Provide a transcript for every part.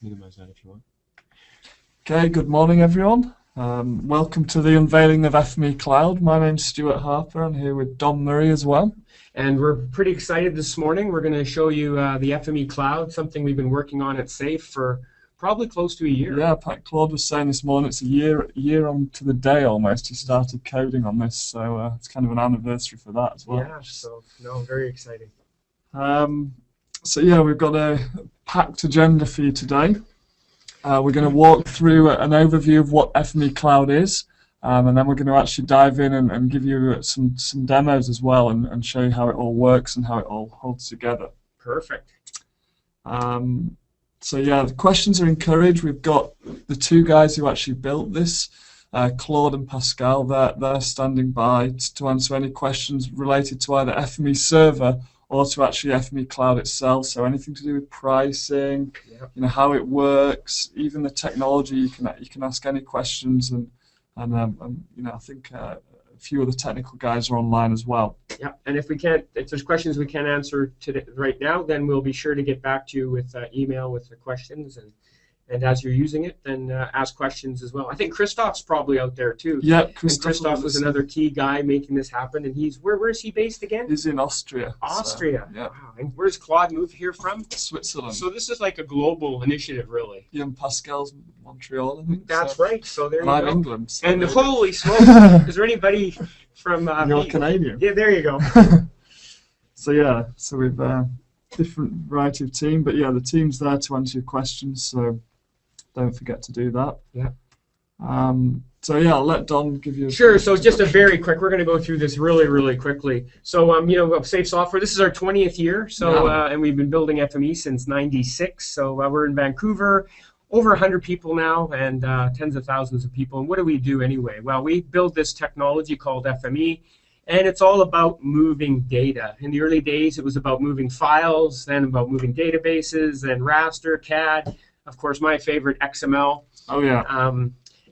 Minimize that if you want. Okay, good morning everyone. Welcome to the unveiling of FME Cloud. My name's Stuart Harper. I'm here with Don Murray as well. And we're pretty excited this morning. We're going to show you the FME Cloud, something we've been working on at SAFE for probably close to a year. Yeah, Pat Claude was saying this morning it's a year on to the day almost. He started coding on this, so it's kind of an anniversary for that as well. Yeah, so no, very exciting. So yeah, we've got a packed agenda for you today. We're going to walk through an overview of what FME Cloud is, and then we're going to actually dive in and give you some demos as well and show you how it all works and how it all holds together. Perfect. So yeah, the questions are encouraged. We've got the two guys who actually built this, Claude and Pascal. They're standing by to answer any questions related to either FME Server or to actually FME Cloud itself. So anything to do with pricing, how it works, even the technology. You can ask any questions, and I think a few of the technical guys are online as well. Yeah, and if there's questions we can't answer today right now, then we'll be sure to get back to you with email with the questions, and as you're using it, then ask questions as well. I think Christoph's probably out there too. Yeah, Christoph was another key guy making this happen, and he's where is he based again? He's in Austria. Austria. So, yeah. Wow. And where's Claude moved here from? Switzerland. So this is like a global initiative, really. Yeah, and Pascal's Montreal, I think. That's right. So there you I'm go. England. So and holy smokes, is there anybody from? You're Canadian. Yeah, there you go. So yeah, so we've different variety of team, but yeah, the team's there to answer your questions. So don't forget to do that. Yeah. So yeah, I'll let Don give you. Sure. So just a very quick. We're going to go through this really quickly. So Safe Software. This is our 20th year. So and we've been building FME since '96. So we're in Vancouver. Over 100 people now, and tens of thousands of people. And what do we do anyway? Well, we build this technology called FME, and it's all about moving data. In the early days, it was about moving files, then about moving databases, then raster, CAD. Of course, my favorite, XML. Oh yeah.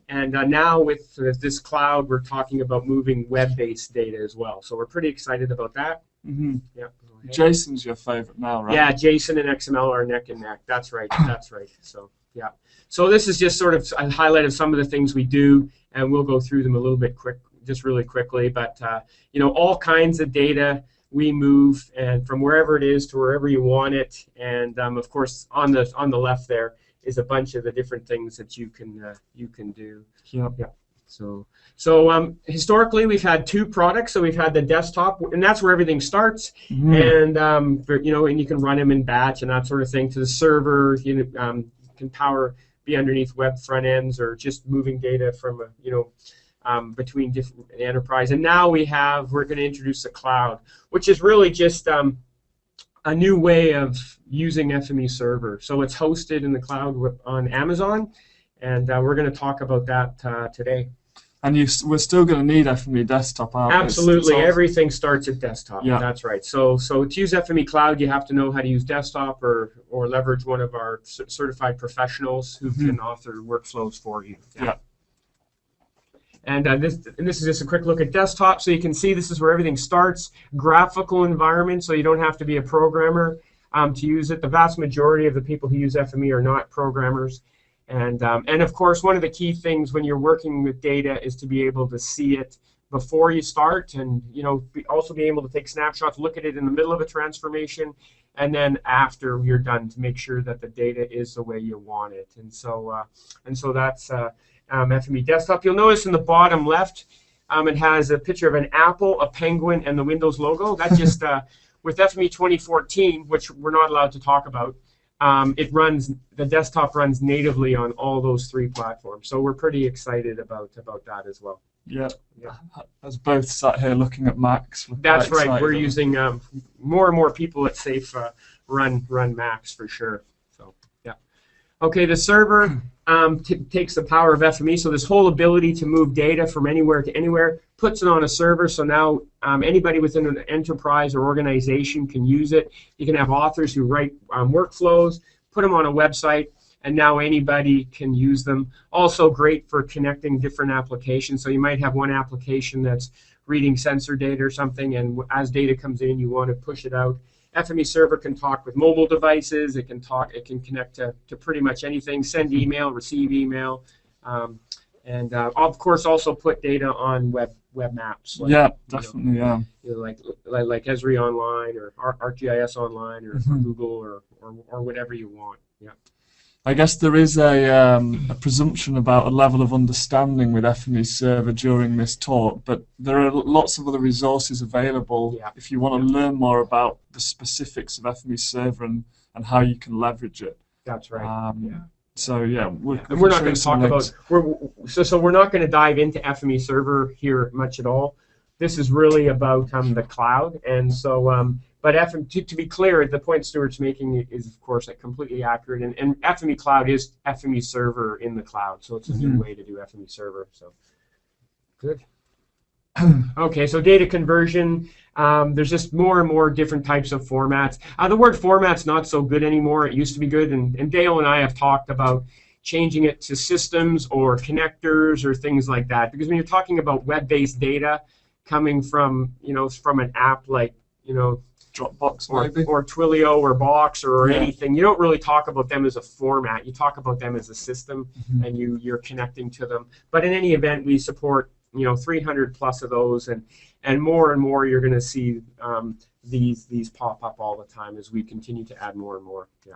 And now with this cloud, we're talking about moving web-based data as well. So we're pretty excited about that. Mm-hmm. Yeah. Jason's your favorite now, right? Yeah, Jason and XML are neck and neck. That's right. That's right. So yeah. So this is just sort of a highlight of some of the things we do, and we'll go through them a little bit just really quickly. But all kinds of data we move, and from wherever it is to wherever you want it. And of course, on the left there is a bunch of the different things that you can do. Yeah. Yeah. So historically, we've had two products. So we've had the desktop, and that's where everything starts. Mm-hmm. And you can run them in batch and that sort of thing. To the server, can be underneath web front ends, or just moving data from between different enterprise. And now we're going to introduce the cloud, which is really just a new way of using FME Server. So it's hosted in the cloud on Amazon, and we're going to talk about that today. And we're still going to need FME Desktop, aren't we? Absolutely. Everything starts at desktop. Yeah. That's right. So to use FME Cloud, you have to know how to use desktop or leverage one of our certified professionals who can author workflows for you. Yeah. And this is just a quick look at desktop. So you can see this is where everything starts. Graphical environment, so you don't have to be a programmer to use it. The vast majority of the people who use FME are not programmers. And of course, one of the key things when you're working with data is to be able to see it before you start, and also be able to take snapshots, look at it in the middle of a transformation, and then after you're done to make sure that the data is the way you want it. And so that's FME Desktop. You'll notice in the bottom left, it has a picture of an apple, a penguin, and the Windows logo. That just with FME 2014, which we're not allowed to talk about. The desktop runs natively on all those three platforms, so we're pretty excited about that as well. Yeah. As both sat here looking at Macs. That's right. We're using more and more people at SAFE run Macs for sure. So yeah. Okay, the server takes the power of FME, so this whole ability to move data from anywhere to anywhere, puts it on a server, so now anybody within an enterprise or organization can use it. You can have authors who write workflows, put them on a website, and now anybody can use them. Also great for connecting different applications, so you might have one application that's reading sensor data or something, and as data comes in, you want to push it out. FME Server can talk with mobile devices. It can connect to pretty much anything, send email, receive email, and of course also put data on web maps. Like, yeah, definitely, yeah. Like Esri Online or ArcGIS Online or Google or whatever you want. Yeah. I guess there is a presumption about a level of understanding with FME Server during this talk, but there are lots of other resources available if you want to learn more about the specifics of FME Server and how you can leverage it. That's right. So yeah, we're not going to talk about we're not going to dive into FME Server here much at all. This is really about the cloud, and so but to be clear, the point Stuart's making is of course completely accurate, and FME Cloud is FME Server in the cloud, so it's a new way to do FME Server. So good. Okay, so data conversion. There's just more and more different types of formats. The word format's not so good anymore. It used to be good, and Dale and I have talked about changing it to systems or connectors or things like that. Because when you're talking about web-based data coming from from an app like Dropbox or Twilio or Box or anything, you don't really talk about them as a format. You talk about them as a system, and you're connecting to them. But in any event, we support 300 plus of those, and more you're going to see these pop up all the time as we continue to add more and more. Yeah.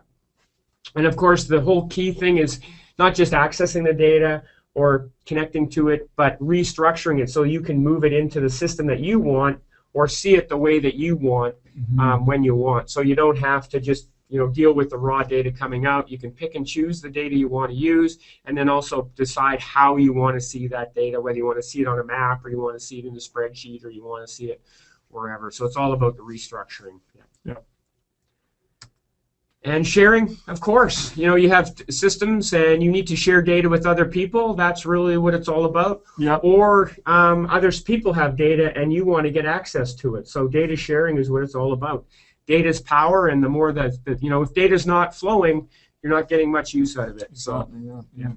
And of course, the whole key thing is not just accessing the data or connecting to it, but restructuring it so you can move it into the system that you want or see it the way that you want when you want. So you don't have to just deal with the raw data coming out. You can pick and choose the data you want to use, and then also decide how you want to see that data, whether you want to see it on a map or you want to see it in a spreadsheet or you want to see it wherever. So it's all about the restructuring. Yeah. And sharing, of course. You have systems and you need to share data with other people. That's really what it's all about. Yeah. Or people have data and you want to get access to it. So data sharing is what it's all about. Data's power, and the more that if data's not flowing, you're not getting much use out of it. Exactly. Yeah.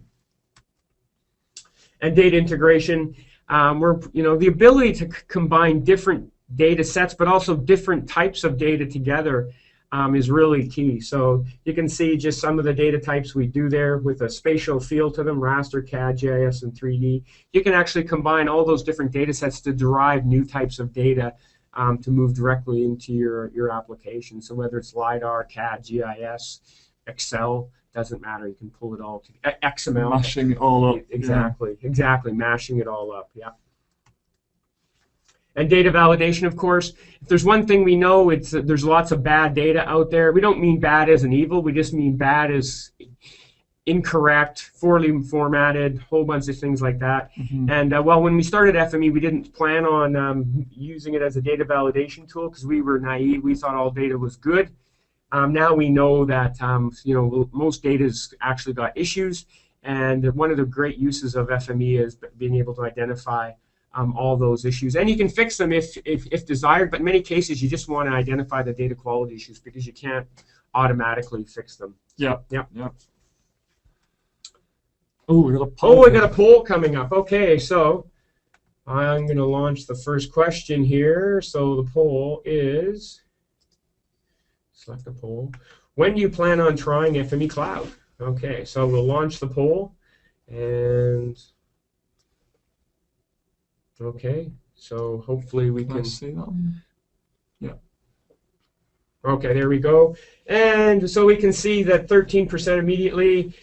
And data integration, the ability to combine different data sets, but also different types of data together is really key. So you can see just some of the data types we do there with a spatial feel to them: raster, CAD, GIS, and 3D. You can actually combine all those different data sets to derive new types of data to move directly into your application. So whether it's LiDAR, CAD, GIS, Excel, doesn't matter. You can pull it all to XML. Mashing it all up. Exactly. Mashing it all up. Yeah. And data validation, of course. If there's one thing we know, it's that there's lots of bad data out there. We don't mean bad as an evil. We just mean bad as incorrect, poorly formatted, whole bunch of things like that. And when we started FME, we didn't plan on using it as a data validation tool because we were naive. We thought all data was good. Now we know that most data's actually got issues, and one of the great uses of FME is being able to identify all those issues, and you can fix them if desired. But in many cases, you just want to identify the data quality issues because you can't automatically fix them. Yeah. Oh, we got a poll. Oh, we got a poll coming up. Okay, so I'm going to launch the first question here. So the poll is, select the poll. When do you plan on trying FME Cloud? Okay, so we'll launch the poll, and okay, so hopefully we can see that. Yeah. Okay, there we go. And so we can see that 13% immediately,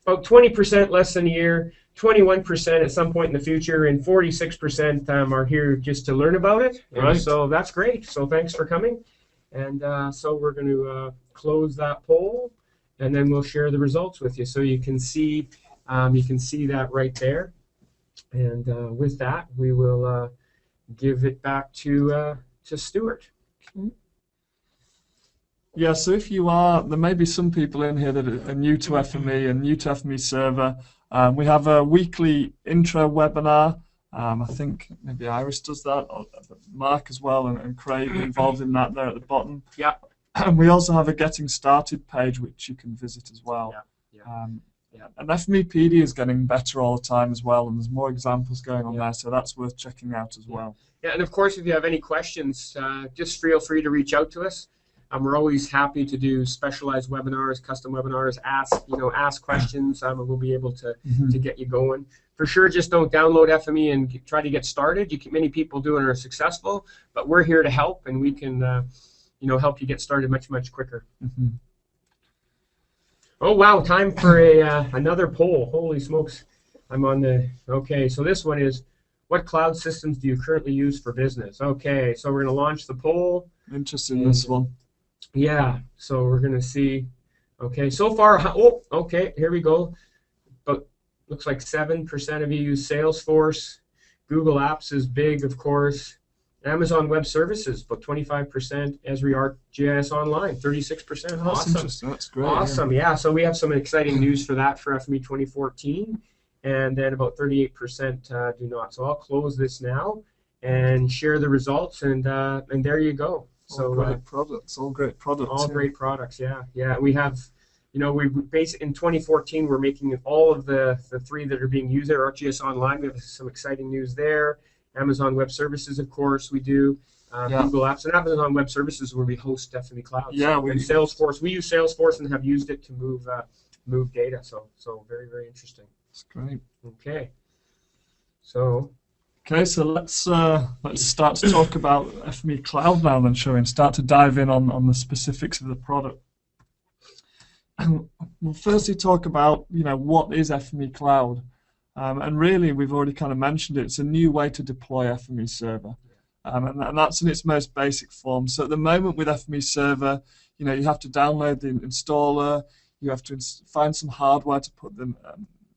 about 20% less than a year, 21% at some point in the future, and 46% are here just to learn about it. Right. So that's great. So thanks for coming. And so we're going to close that poll, and then we'll share the results with you. So you can see that right there. And with that, we will give it back to Stuart. Yeah, so if you are, there may be some people in here that are new to FME and new to FME Server. We have a weekly intro webinar. I think maybe Iris does that, or Mark as well, and Craig involved in that there at the bottom. Yeah. And we also have a getting started page which you can visit as well. Yeah. And FMEpedia is getting better all the time as well, and there's more examples going on there, so that's worth checking out as well. Yeah, and of course, if you have any questions, just feel free to reach out to us. We're always happy to do specialized webinars, custom webinars, ask questions, and we'll be able to get you going. For sure, just don't download FME and try to get started. Many people do it and are successful, but we're here to help, and we can help you get started much quicker. Oh wow, time for another poll. Holy smokes. I'm on the, okay, so this one is, what cloud systems do you currently use for business? Okay, so we're going to launch the poll. Interesting, this one. Yeah, so we're going to see, okay, so far, oh, okay, here we go. But looks like 7% of you use Salesforce. Google Apps is big, of course. Amazon Web Services, about 25%. Esri ArcGIS Online, 36%. That's awesome. Interesting. That's great. Awesome, yeah. So we have some exciting news for that for FME 2014. And then about 38% do not. So I'll close this now and share the results, and there you go. So all great products. All great products. All great products. Yeah, yeah. We have, we basically in 2014 we're making all of the 3 that are being used there. ArcGIS Online. We have some exciting news there. Amazon Web Services, of course, we do. Google Apps and Amazon Web Services where we host FME Cloud. Yeah, and Salesforce. We use Salesforce and have used it to move data. So very, very interesting. That's great. Okay. So let's start to talk about FME Cloud now then, shall we, and start to dive in on the specifics of the product. We'll firstly talk about what is FME Cloud, and really we've already kind of mentioned it. It's a new way to deploy FME Server, and that's in its most basic form. So at the moment with FME Server, you have to download the installer, you have to find some hardware to put the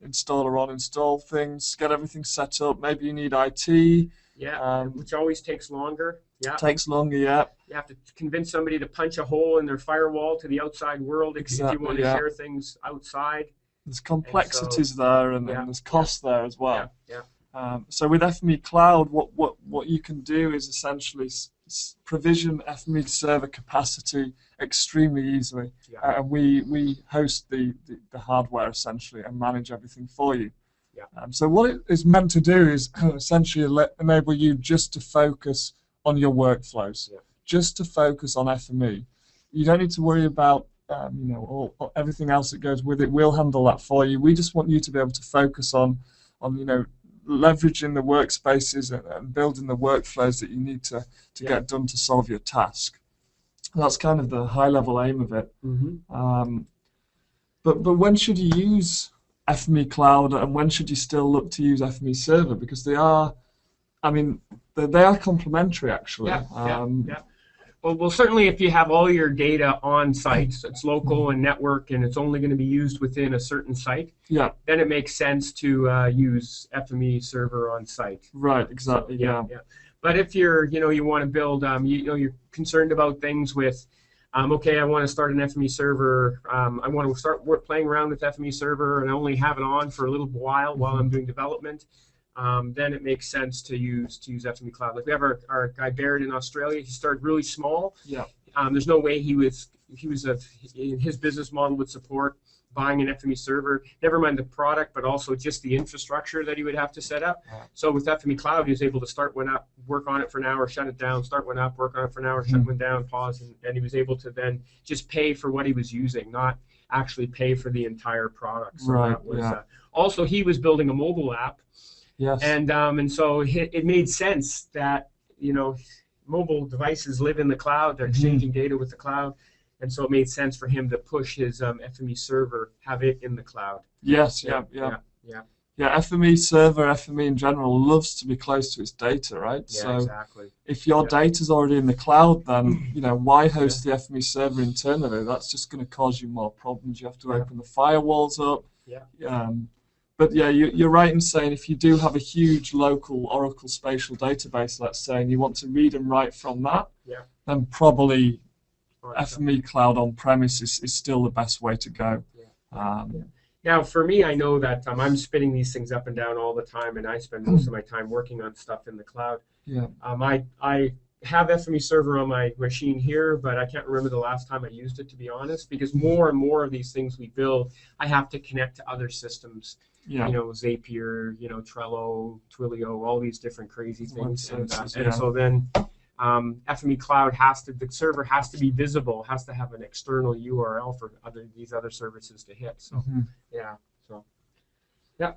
installer on, install things, get everything set up. Maybe you need IT. Yeah, which always takes longer. Yeah. Takes longer, yeah. You have to convince somebody to punch a hole in their firewall to the outside world if you want to share things outside. There's complexities there, and there's costs there as well. Yeah. So with FME Cloud, what you can do is essentially provision FME server capacity extremely easily, and we host the hardware essentially and manage everything for you. So what it is meant to do is essentially enable you just to focus on your workflows, just to focus on FME. You don't need to worry about everything else that goes with it. We'll handle that for you. We just want you to be able to focus on leveraging the workspaces and building the workflows that you need to get done to solve your task. That's kind of the high-level aim of it. But when should you use FME Cloud, and when should you still look to use FME Server? Because they are complementary, actually. Well, certainly if you have all your data on site, so it's local and network, and it's only going to be used within a certain site, then it makes sense to use FME Server on site. Right, exactly, so, But if you're, you want to build, you're concerned about things with, okay, I want to start an FME Server, I want to start playing around with FME Server and only have it on for a little while I'm doing development, then it makes sense to use FME Cloud. Like we have our guy Barrett in Australia. He started really small. There's no way his business model would support buying an FME server, never mind the product, but also just the infrastructure that he would have to set up. So with FME Cloud, he was able to start one up, work on it for an hour, shut it down, start one up, work on it for an hour, shut one down, pause, and he was able to then just pay for what he was using, not actually pay for the entire product. So that was, also, he was building a mobile app, and so it made sense that mobile devices live in the cloud, they're exchanging data with the cloud. And so it made sense for him to push his FME server, have it in the cloud. FME server, FME in general, loves to be close to its data, right? So exactly. If your data's already in the cloud, then why host the FME server internally? That's just going to cause you more problems. You have to open the firewalls up. But you're right in saying if you do have a huge local Oracle spatial database, let's say, and you want to read and write from that, then probably FME Cloud on-premise is still the best way to go. Now, for me, I know that I'm spinning these things up and down all the time, and I spend most of my time working on stuff in the cloud. I have FME Server on my machine here, but I can't remember the last time I used it, to be honest, because more and more of these things we build, I have to connect to other systems. Zapier, Trello, Twilio, all these different crazy things. And so then FME Cloud the server has to be visible, has to have an external URL for these other services to hit. So, yeah. So, yeah.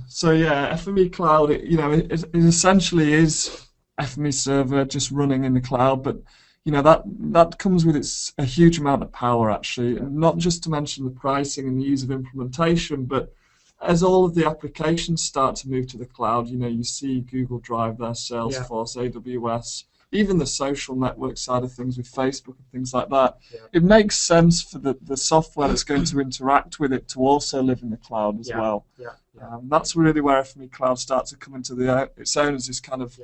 So yeah, FME Cloud, it essentially is FME Server just running in the cloud, but that comes with a huge amount of power actually, and not just to mention the pricing and the ease of implementation, but as all of the applications start to move to the cloud, you see Google Drive there, Salesforce, AWS, even the social network side of things with Facebook and things like that. It makes sense for the software that's going to interact with it to also live in the cloud as well. That's really where FME Cloud starts to come into its own as this kind of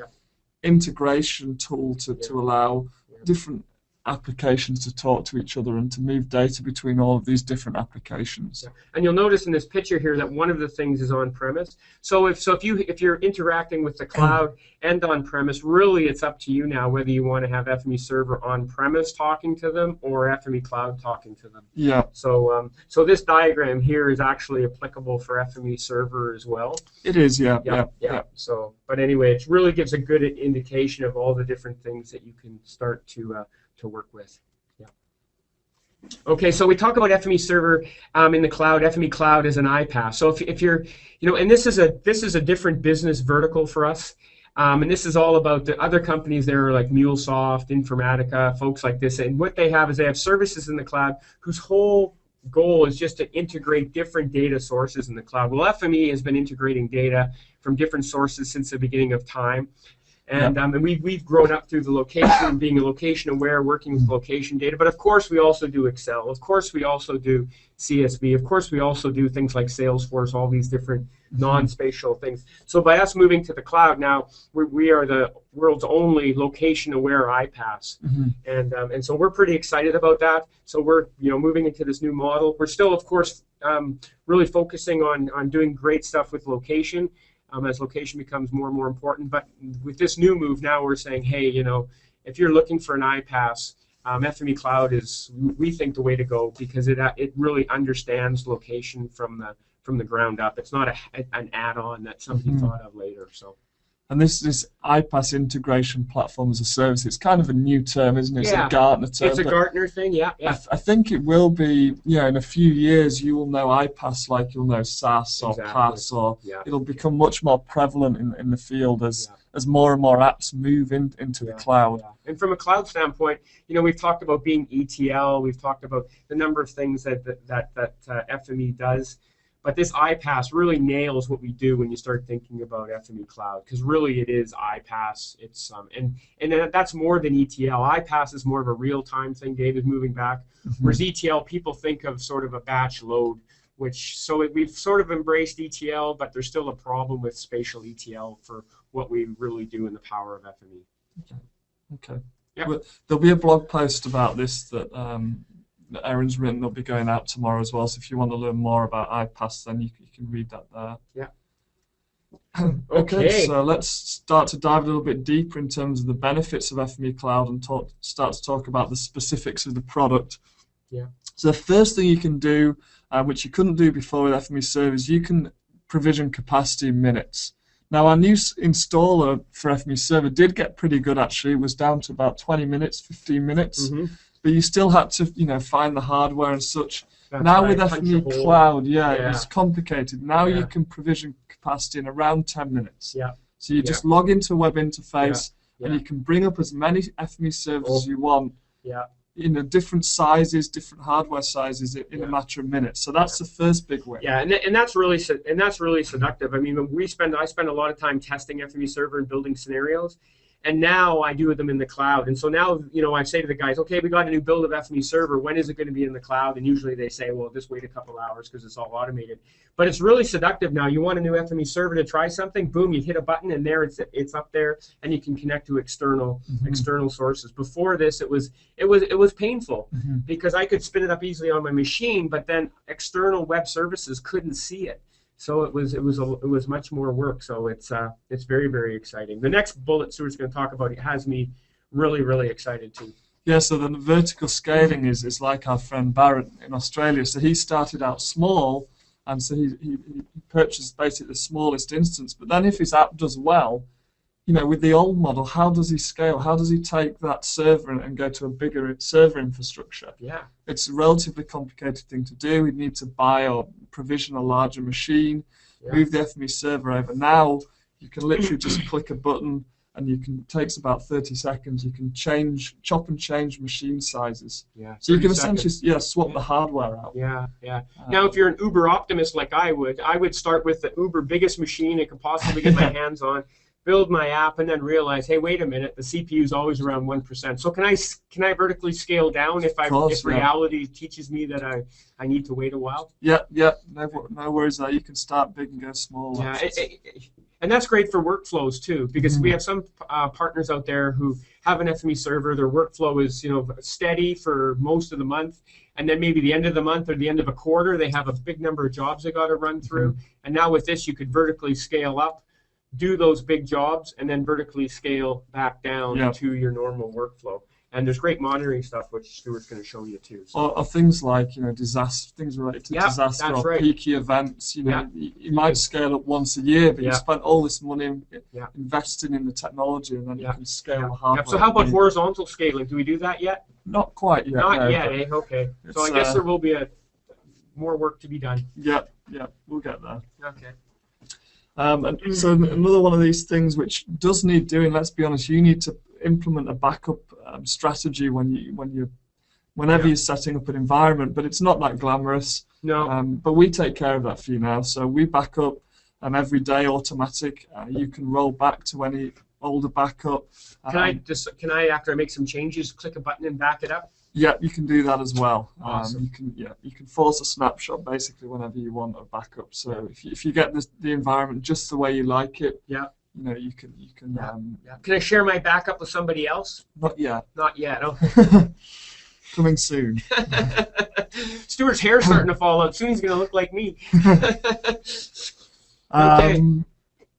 integration tool to allow different applications to talk to each other and to move data between all of these different applications. And you'll notice in this picture here that one of the things is on premise. So if you're interacting with the cloud and on premise, really it's up to you now whether you want to have FME Server on premise talking to them or FME Cloud talking to them. Yeah. So this diagram here is actually applicable for FME Server as well. It is, yeah. So, but anyway, it really gives a good indication of all the different things that you can start to work with. Okay, so we talk about FME Server in the cloud. FME Cloud is an iPaaS. So if you're, and this is a different business vertical for us. And this is all about the other companies there are like MuleSoft, Informatica, folks like this. And what they have is they have services in the cloud whose whole goal is just to integrate different data sources in the cloud. Well, FME has been integrating data from different sources since the beginning of time. And, and we've grown up through the location, being a location aware, working with location data. But of course, we also do Excel. Of course, we also do CSV. Of course, we also do things like Salesforce, all these different non-spatial things. So by us moving to the cloud now, we are the world's only location-aware iPaaS. And so we're pretty excited about that. So we're moving into this new model. We're still, of course, really focusing on doing great stuff with location. As location becomes more and more important. But with this new move, now we're saying, hey, if you're looking for an iPaaS, FME Cloud is, we think, the way to go because it really understands location from the ground up. It's not an add-on that somebody thought of later. So. And this iPaaS integration platform as a service, it's kind of a new term, isn't it? It's a Gartner term. It's a Gartner thing, yeah. I think it will be, in a few years, you will know iPaaS like you'll know SaaS or PaaS, or it'll become much more prevalent in the field as more and more apps move into the cloud. And from a cloud standpoint, we've talked about being ETL, we've talked about the number of things that FME does. But this iPaaS really nails what we do when you start thinking about FME Cloud, because really it is iPaaS. It's and that's more than ETL. iPaaS is more of a real-time thing, David, moving back. Whereas ETL, people think of sort of a batch load, we've sort of embraced ETL, but there's still a problem with spatial ETL for what we really do in the power of FME. Okay. Yep. Well, there'll be a blog post about this that Erin's written. They'll be going out tomorrow as well. So if you want to learn more about iPaaS, then you can read that there. Yeah. Okay. So let's start to dive a little bit deeper in terms of the benefits of FME Cloud and start to talk about the specifics of the product. Yeah. So the first thing you can do, which you couldn't do before with FME Server, is you can provision capacity in minutes. Now, our new installer for FME Server did get pretty good, actually. It was down to about 20 minutes, 15 minutes. But you still had to, find the hardware and such. That's now right. with FME Cloud, it's complicated. Now you can provision capacity in around 10 minutes. So you just log into a web interface and you can bring up as many FME servers as you want. Different sizes, different hardware sizes in a matter of minutes. So that's the first big win. Yeah, and that's really seductive. I mean, I spend a lot of time testing FME Server and building scenarios. And now I do them in the cloud. And so now, I say to the guys, okay, we got a new build of FME Server. When is it going to be in the cloud? And usually they say, well, just wait a couple hours because it's all automated. But it's really seductive now. You want a new FME Server to try something, boom, you hit a button, and there it's up there, and you can connect to external sources. Before this, it was painful because I could spin it up easily on my machine, but then external web services couldn't see it. So it was much more work. So it's very, very exciting. The next bullet Stuart's going to talk about, it has me really, really excited too. Yeah, so the vertical scaling is like our friend Barrett in Australia. So he started out small, and so he purchased basically the smallest instance. But then if his app does well, with the old model, how does he scale? How does he take that server and go to a bigger server infrastructure? Yeah. It's a relatively complicated thing to do. We'd need to buy or provision a larger machine, move the FME server over. Now you can literally just click a button, and takes about 30 seconds. You can chop and change machine sizes. Yeah. So you can essentially swap the hardware out. Yeah, yeah. Now, if you're an Uber optimist like I would start with the Uber biggest machine I could possibly get my hands on, build my app, and then realize, hey, wait a minute, the CPU is always around 1%. So can I vertically scale down if reality teaches me that I need to wait a while? Yeah. No worries there. You can start big and go small. Yeah. And that's great for workflows too, because we have some partners out there who have an FME server. Their workflow is steady for most of the month, and then maybe the end of the month or the end of a quarter, they have a big number of jobs they got to run through. And now with this, you could vertically scale up, do those big jobs, and then vertically scale back down to your normal workflow. And there's great monitoring stuff, which Stuart's going to show you too. So. Or things like disaster, things related to disaster or peaky events. You might scale up once a year, but you spent all this money investing in the technology, and then you can scale the hardware. So how about horizontal scaling? Do we do that yet? Not quite yet. Not yet, eh? Okay. So I guess there will be more work to be done. Yeah, we'll get there. Okay. And so another one of these things which does need doing. Let's be honest. You need to implement a backup strategy whenever you're setting up an environment, but it's not that glamorous. No. But we take care of that for you now. So we back up every day, automatic. You can roll back to any older backup. Can I after I make some changes, click a button and back it up? Yeah, you can do that as well. Awesome. You can force a snapshot basically whenever you want a backup. So if you get the environment just the way you like it, you can. Can I share my backup with somebody else? Not yet. Not yet. Okay. Coming soon. Stuart's hair's starting to fall out. Soon he's going to look like me. Okay.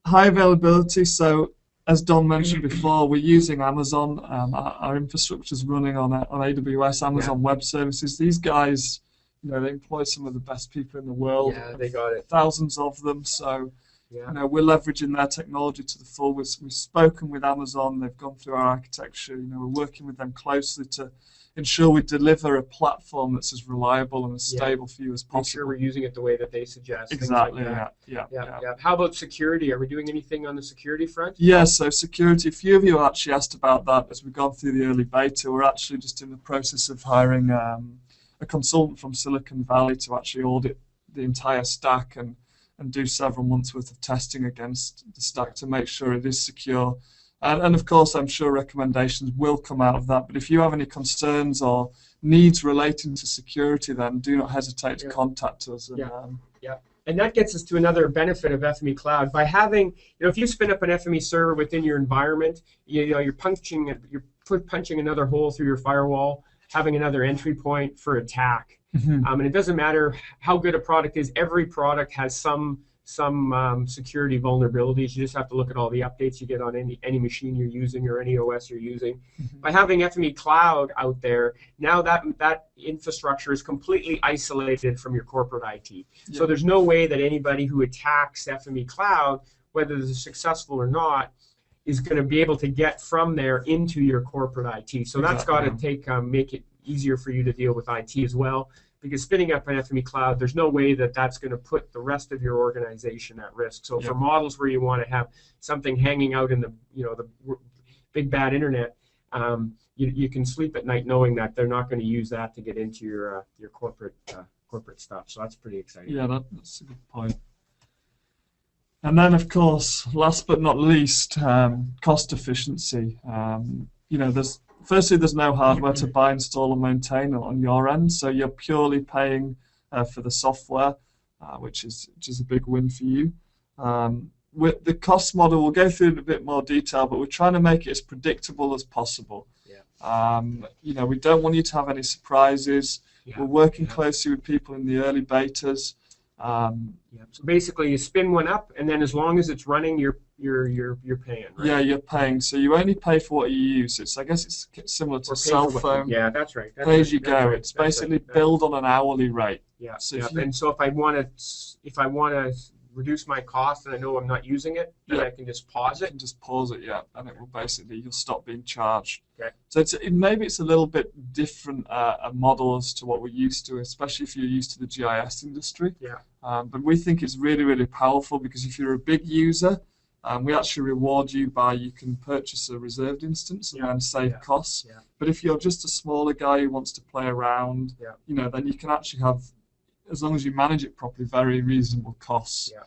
High availability. So as Don mentioned before, we're using Amazon. Our infrastructure is running on AWS, Amazon Web Services. These guys, they employ some of the best people in the world. Yeah, they got it. Thousands of them. So. We're leveraging their technology to the full. We've spoken with Amazon. They've gone through our architecture. We're working with them closely to ensure we deliver a platform that's as reliable and as stable for you as possible. Make sure we're using it the way that they suggest. Exactly. Like yeah. How about security? Are we doing anything on the security front? Yeah. So security. A few of you actually asked about that as we've gone through the early beta. We're actually just in the process of hiring a consultant from Silicon Valley to actually audit the entire stack and do several months worth of testing against the stack to make sure it is secure. And of course, I'm sure recommendations will come out of that. But if you have any concerns or needs relating to security, then do not hesitate to contact us. And that gets us to another benefit of FME Cloud. By having, if you spin up an FME server within your environment, you're punching another hole through your firewall, having another entry point for attack. And it doesn't matter how good a product is. Every product has some security vulnerabilities. You just have to look at all the updates you get on any machine you're using or any OS you're using. By having FME Cloud out there, now that infrastructure is completely isolated from your corporate IT. So there's no way that anybody who attacks FME Cloud, whether they're successful or not, is going to be able to get from there into your corporate IT. So that's got to make it easier for you to deal with IT as well, because spinning up an FME Cloud, there's no way that that's going to put the rest of your organization at risk. So for models where you want to have something hanging out in the big bad internet, you can sleep at night knowing that they're not going to use that to get into your corporate stuff. So that's pretty exciting. Yeah, that's a good point. And then, of course, last but not least, cost efficiency. There's no hardware to buy, install, and maintain on your end, so you're purely paying for the software, which is a big win for you. With the cost model, we'll go through it in a bit more detail, but we're trying to make it as predictable as possible. We don't want you to have any surprises. We're working closely with people in the early betas. So basically, you spin one up, and then as long as it's running, you're paying. Right? Yeah, you're paying. So you only pay for what you use. I guess it's similar to a cell phone. Yeah, that's right. Pay as you go. Right. It's basically billed on an hourly rate. Yeah. So if I want to reduce my cost and I know I'm not using it, then I can just pause You it. can just pause it, yeah, and it will basically, you'll stop being charged. Okay. So maybe it's a little bit different a model as to what we're used to, especially if you're used to the GIS industry. Yeah. But we think it's really, really powerful because if you're a big user, we actually reward you by you can purchase a reserved instance and then save costs. Yeah. But if you're just a smaller guy who wants to play around, then you can actually have, as long as you manage it properly, very reasonable costs. Yeah.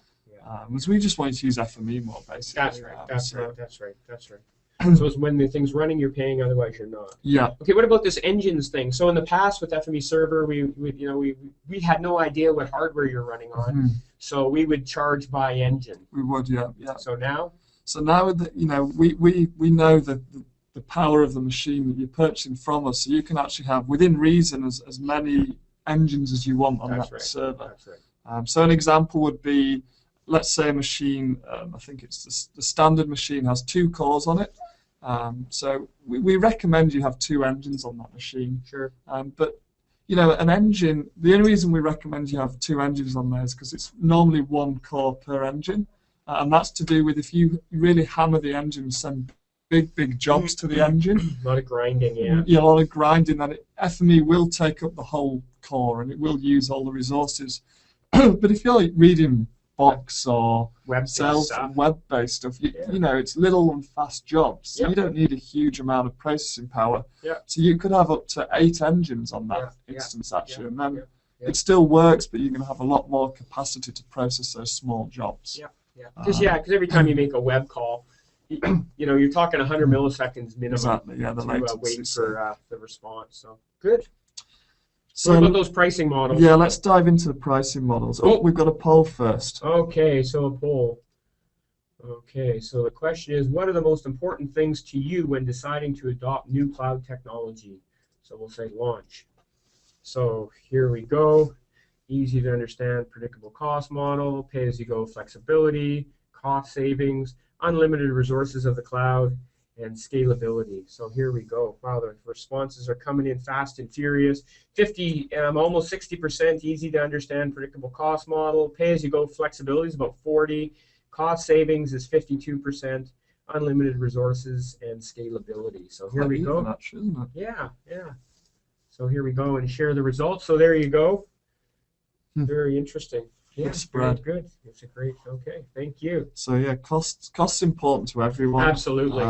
Because we just wanted to use FME more, basically. That's right. That's right. So it's when the thing's running, you're paying. Otherwise, you're not. Yeah. Okay. What about this engines thing? So in the past with FME Server, we had no idea what hardware you're running on, so we would charge by engine. We would, yeah. So now. So now that we know the power of the machine that you're purchasing from us, so you can actually have within reason as many engines as you want on that server. That's right. So an example would be, let's say a machine, I think it's the standard machine has 2 cores on it. So we recommend you have 2 engines on that machine. Sure. But an engine, the only reason we recommend you have 2 engines on there is because it's normally 1 core per engine. And that's to do with if you really hammer the engine, send big jobs to the engine. A lot of grinding, yeah. Yeah, a lot of grinding. Then FME will take up the whole core and it will use all the resources. But if you're reading box or web-based stuff, it's little and fast jobs. So you don't need a huge amount of processing power. Yeah. So you could have up to 8 engines on that instance actually, and then it still works, but you're going to have a lot more capacity to process those small jobs. Because every time you make a web call, you're talking 100 milliseconds minimum. Exactly. Yeah. The to wait for the response. So good. So what about those pricing models? Yeah, let's dive into the pricing models. We've got a poll first. Okay, so a poll. Okay, so the question is, what are the most important things to you when deciding to adopt new cloud technology? So we'll say launch. So here we go. Easy to understand, predictable cost model, pay-as-you-go flexibility, cost savings, unlimited resources of the cloud, and scalability. So here we go. Wow, the responses are coming in fast and furious. 50, almost 60% easy to understand, predictable cost model. Pay-as-you-go flexibility is about 40. Cost savings is 52%. Unlimited resources and scalability. So here we go. Actually, isn't it? Yeah. So here we go and share the results. So there you go. Very interesting. Yeah, spread. Good. It's a great. Okay, thank you. So yeah, costs important to everyone. Absolutely.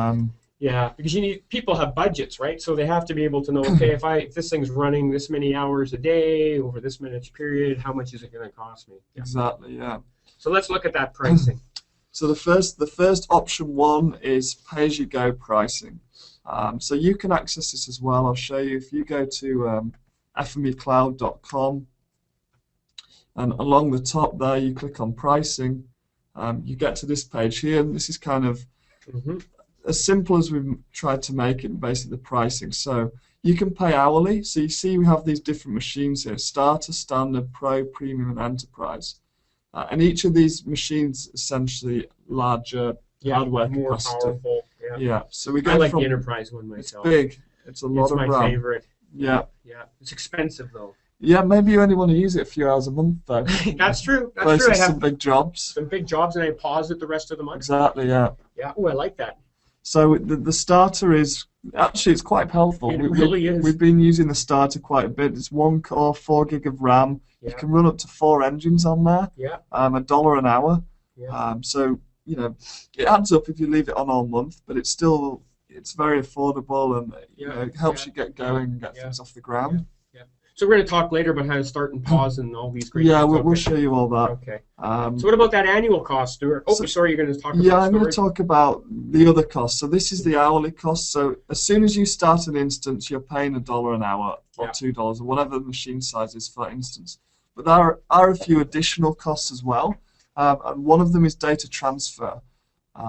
Yeah, because people have budgets, right? So they have to be able to know, okay, if this thing's running this many hours a day over this minute period, how much is it going to cost me? Exactly. Yeah. So let's look at that pricing. So the first option 1 is pay-as-you-go pricing. So you can access this as well. I'll show you. If you go to FMEcloud.com. and along the top there, you click on pricing. You get to this page here, and this is kind of as simple as we've tried to make it, basically the pricing. So you can pay hourly. So you see we have these different machines here: Starter, Standard, Pro, Premium, and Enterprise. And each of these machines essentially larger hardware more capacity. Powerful. Yeah. So we go I like from the Enterprise one myself. It's big. It's a lot of RAM. It's my favorite. Yeah. It's expensive though. Yeah, maybe you only want to use it a few hours a month, though. That's true. I have some big jobs. Some big jobs, and I pause it the rest of the month. Exactly, yeah. Yeah, I like that. So the starter is, actually, it's quite helpful. It really is. We've been using the starter quite a bit. It's 1 core, 4 gig of RAM. Yeah. You can run up to 4 engines on there. Yeah. $1 an hour. Yeah. So, it adds up if you leave it on all month, but it's very affordable, and it helps you get going and get things off the ground. Yeah. So we're going to talk later about how to start and pause and all these great things. Okay. We'll show you all that. Okay. So what about that annual cost, Stuart? Sorry, you're going to talk about I'm going to talk about the other costs. So this is the hourly cost. So as soon as you start an instance, you're paying $1 an hour or $2 or whatever the machine size is for that instance. But there are a few additional costs as well. And one of them is data transfer.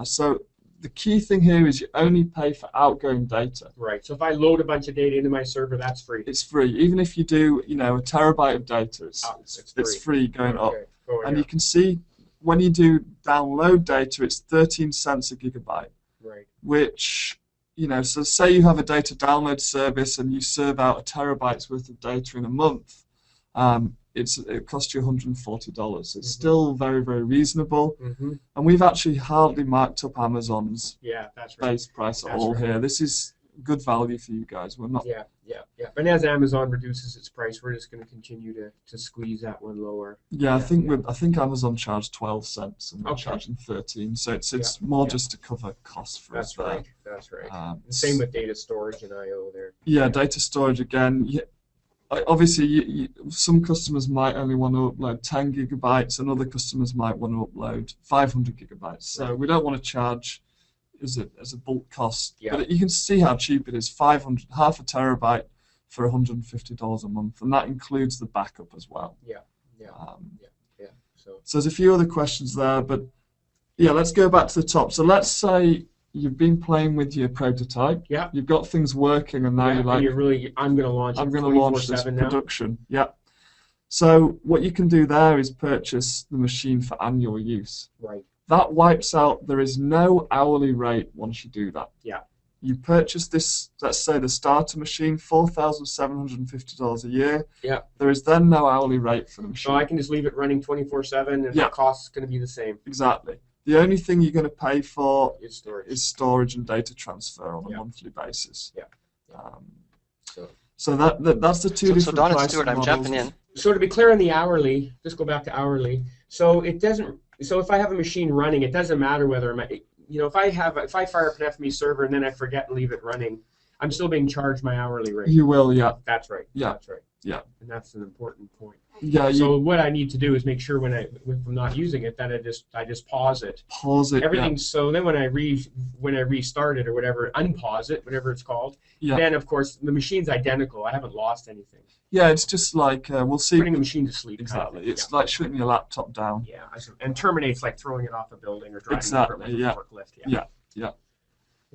So the key thing here is you only pay for outgoing data. Right. So if I load a bunch of data into my server, that's free. It's free. Even if you do, a terabyte of data, it's free going up. And you can see when you do download data, it's 13 cents a gigabyte. Right. Which, so say you have a data download service and you serve out 1 terabyte's worth of data in a month. it costs you $140. It's still very, very reasonable. Mm-hmm. And we've actually hardly marked up Amazon's That's right. base price at all here. This is good value for you guys. We're not. Yeah. But as Amazon reduces its price, we're just going to continue to squeeze that one lower. Yeah, I think Amazon charged 12 cents and we're charging 13. So it's more just to cover costs for us there. That's right. Same with data storage and I/O there. Yeah, data storage again. Obviously, some customers might only want to upload 10 gigabytes, and other customers might want to upload 500 gigabytes. So we don't want to charge as a bulk cost. Yeah. But you can see how cheap it is. Half a terabyte for $150 a month, and that includes the backup as well. Yeah. So there's a few other questions there, but yeah, let's go back to the top. So let's say you've been playing with your prototype. Yeah. You've got things working, and now you're like, I'm going to launch. I'm going to launch this production. Yeah. So what you can do there is purchase the machine for annual use. Right. That wipes out. There is no hourly rate once you do that. Yeah. You purchase this, let's say the starter machine, $4,750 a year. Yeah. There is then no hourly rate for the machine. So I can just leave it running 24/7, and the cost is going to be the same. Exactly. The only thing you're going to pay for is storage and data transfer on a monthly basis. Yeah. So that's the two different So Don and pricing Stuart, I'm models. jumping in. So to be clear on the hourly, just go back to hourly. So it doesn't. So if I have a machine running, it doesn't matter whether if I fire up an FME server and then I forget and leave it running, I'm still being charged my hourly rate. You will, yeah. That's right. Yeah. That's right. Yeah. And that's an important point. Yeah. So what I need to do is make sure when I'm not using it, that I just pause it. Pause it. Everything's so then when I restart it or whatever, unpause it, whatever it's called. Yeah. Then of course the machine's identical. I haven't lost anything. Yeah, it's just like we'll see. Putting the machine to sleep. Exactly. Kind of It's like shutting your laptop down. Yeah. And terminate's like throwing it off a building or driving Exactly. it with a forklift. Yeah.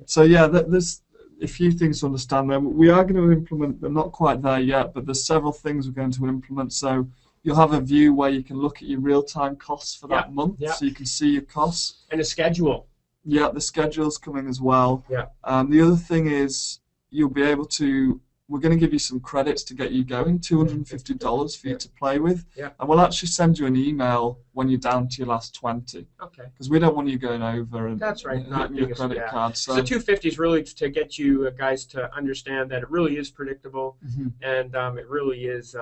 So yeah, there's a few things to understand there. We are going to implement, they're not quite there yet, but there's several things we're going to implement. So you'll have a view where you can look at your real-time costs for that month, so you can see your costs. And a schedule. Yeah, the schedule's coming as well. Yeah. The other thing is you'll be able to, we're going to give you some credits to get you going, $250 for you to play with. Yeah. And we'll actually send you an email when you're down to your last 20. Okay. Because we don't want you going over and That's right. hitting your credit card. So the 250 is really to get you guys to understand that it really is predictable, and it really is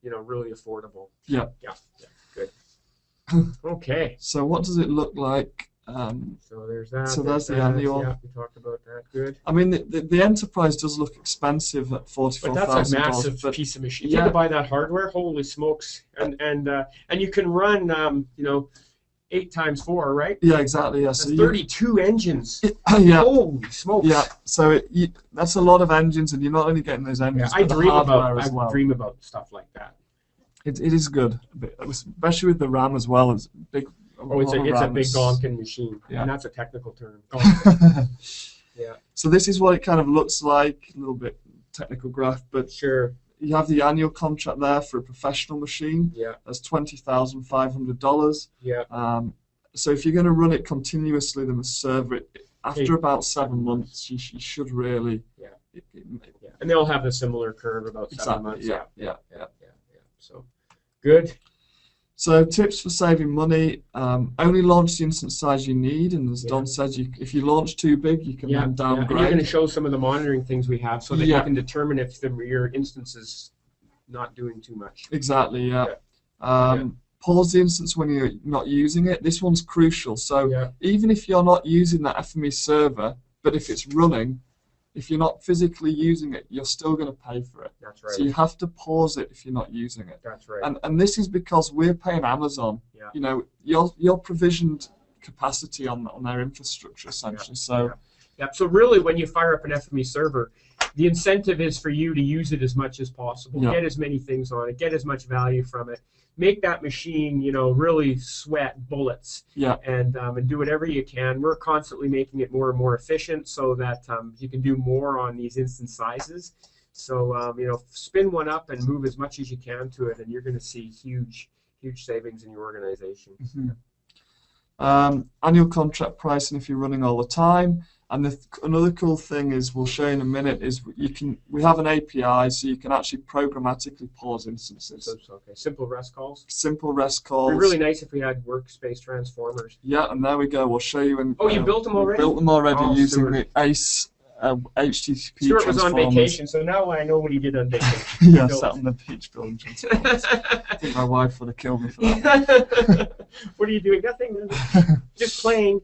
really affordable. Yeah. Good. Okay. So what does it look like? So there's that. So there's the annual. Yeah, we talked about that. Good. I mean, the enterprise does look expensive at $44,000. But that's a massive piece of machine. You have to buy that hardware. Holy smokes! And you can run 8 times 4, right? Yeah, exactly. Yeah, so 32 engines. Yeah. Holy smokes! Yeah. So that's a lot of engines, and you're not only getting those engines. Yeah, I but dream the hardware as well. I dream about stuff like that. It is good, especially with the RAM as well. It's big. It's a big donkin machine, and that's a technical term. Yeah. So this is what it kind of looks like. A little bit technical graph, but sure. You have the annual contract there for a professional machine. Yeah. That's $20,500. Yeah. So if you're going to run it continuously, then the server, after about 7 months, you should really. Yeah. And they'll have a similar curve about 7 months. Yeah. So, good. So tips for saving money: only launch the instance size you need, and as Don said, if you launch too big, you can then downgrade. And you're going to show some of the monitoring things we have, so that you can determine if your instance is not doing too much. Exactly. Yeah. Pause the instance when you're not using it. This one's crucial. So even if you're not using that FME server, but if it's running, if you're not physically using it, you're still going to pay for it. That's right. So you have to pause it if you're not using it. That's right. And this is because we're paying Amazon. Yeah. You know, your provisioned capacity on their infrastructure essentially. So. Yeah. So really, when you fire up an FME server, the incentive is for you to use it as much as possible. Get as many things on it. Get as much value from it. Make that machine, really sweat bullets. Yeah. And do whatever you can. We're constantly making it more and more efficient so that you can do more on these instance sizes. So spin one up and move as much as you can to it, and you're going to see huge savings in your organization. Annual contract pricing if you're running all the time. And another cool thing is, we'll show you in a minute, is we have an API, so you can actually programmatically pause instances. Okay, simple REST calls. Simple REST calls. It'd be really nice if we had workspace transformers. Yeah, and there we go. We'll show you. Oh, you built them already? Built them already using Stuart. the ACE HTTP Stuart was on transformers. vacation, so now I know what he did on vacation. Yeah, sat on the beach building transformers. I think my wife would have killed me for that. What are you doing? Nothing. Just playing.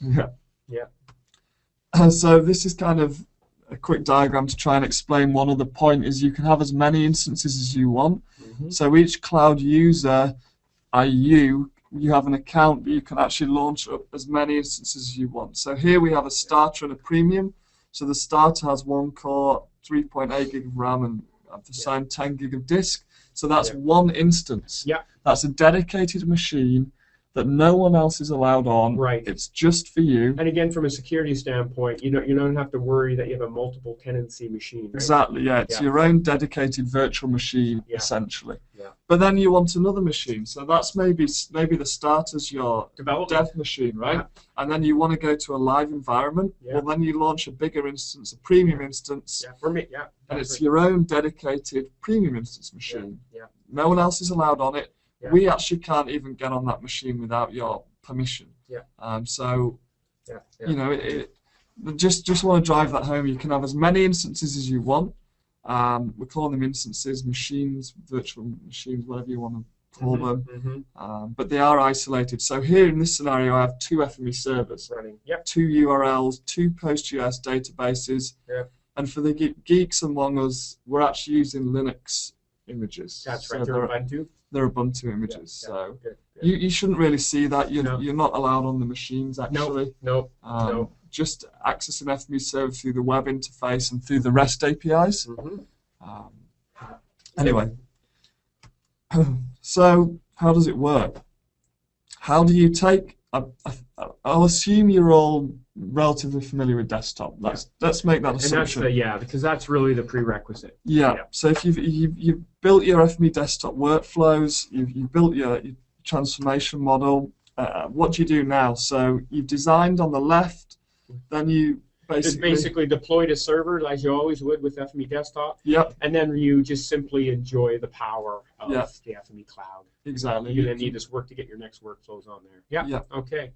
Yeah. Yeah. So this is kind of a quick diagram to try and explain one other point, is you can have as many instances as you want. So each cloud user, you have an account, but you can actually launch up as many instances as you want. So here we have a starter and a premium. So the starter has 1 core, 3.8 gig of RAM, and I've assigned 10 gig of disk. So that's one instance. Yeah. That's a dedicated machine that no one else is allowed on. Right. It's just for you. And again, from a security standpoint, you don't have to worry that you have a multiple tenancy machine. Right? Exactly, yeah. It's your own dedicated virtual machine, essentially. Yeah. But then you want another machine. So that's maybe the starter's your dev machine, right? Yeah. And then you want to go to a live environment. Yeah. Well, then you launch a bigger instance, a premium instance. Yeah, for me, yeah. And it's your own dedicated premium instance machine. Yeah. No one else is allowed on it. Yeah. We actually can't even get on that machine without your permission. Yeah. You know, just want to drive that home. You can have as many instances as you want. We call them instances, machines, virtual machines, whatever you want to call them. But they are isolated. So here in this scenario, I have 2 FME servers running. 2 URLs, 2 PostGIS databases. And for the geeks among us, we're actually using Linux images. That's right. They're Ubuntu. They're Ubuntu images, so good. You shouldn't really see that. You're not allowed on the machines, actually. Nope. Just accessing FME Server through the web interface and through the REST APIs. Anyway, so how does it work? How do you take... I'll assume you're all relatively familiar with desktop. Let's make that assumption. And that's because that's really the prerequisite. Yeah. So if you've built your FME desktop workflows, you've built your transformation model. What do you do now? So you've designed on the left, then you basically deployed a server as you always would with FME Desktop. Yep. And then you just simply enjoy the power of the FME Cloud. Exactly. You then need this work to get your next workflows on there. Yeah. Okay.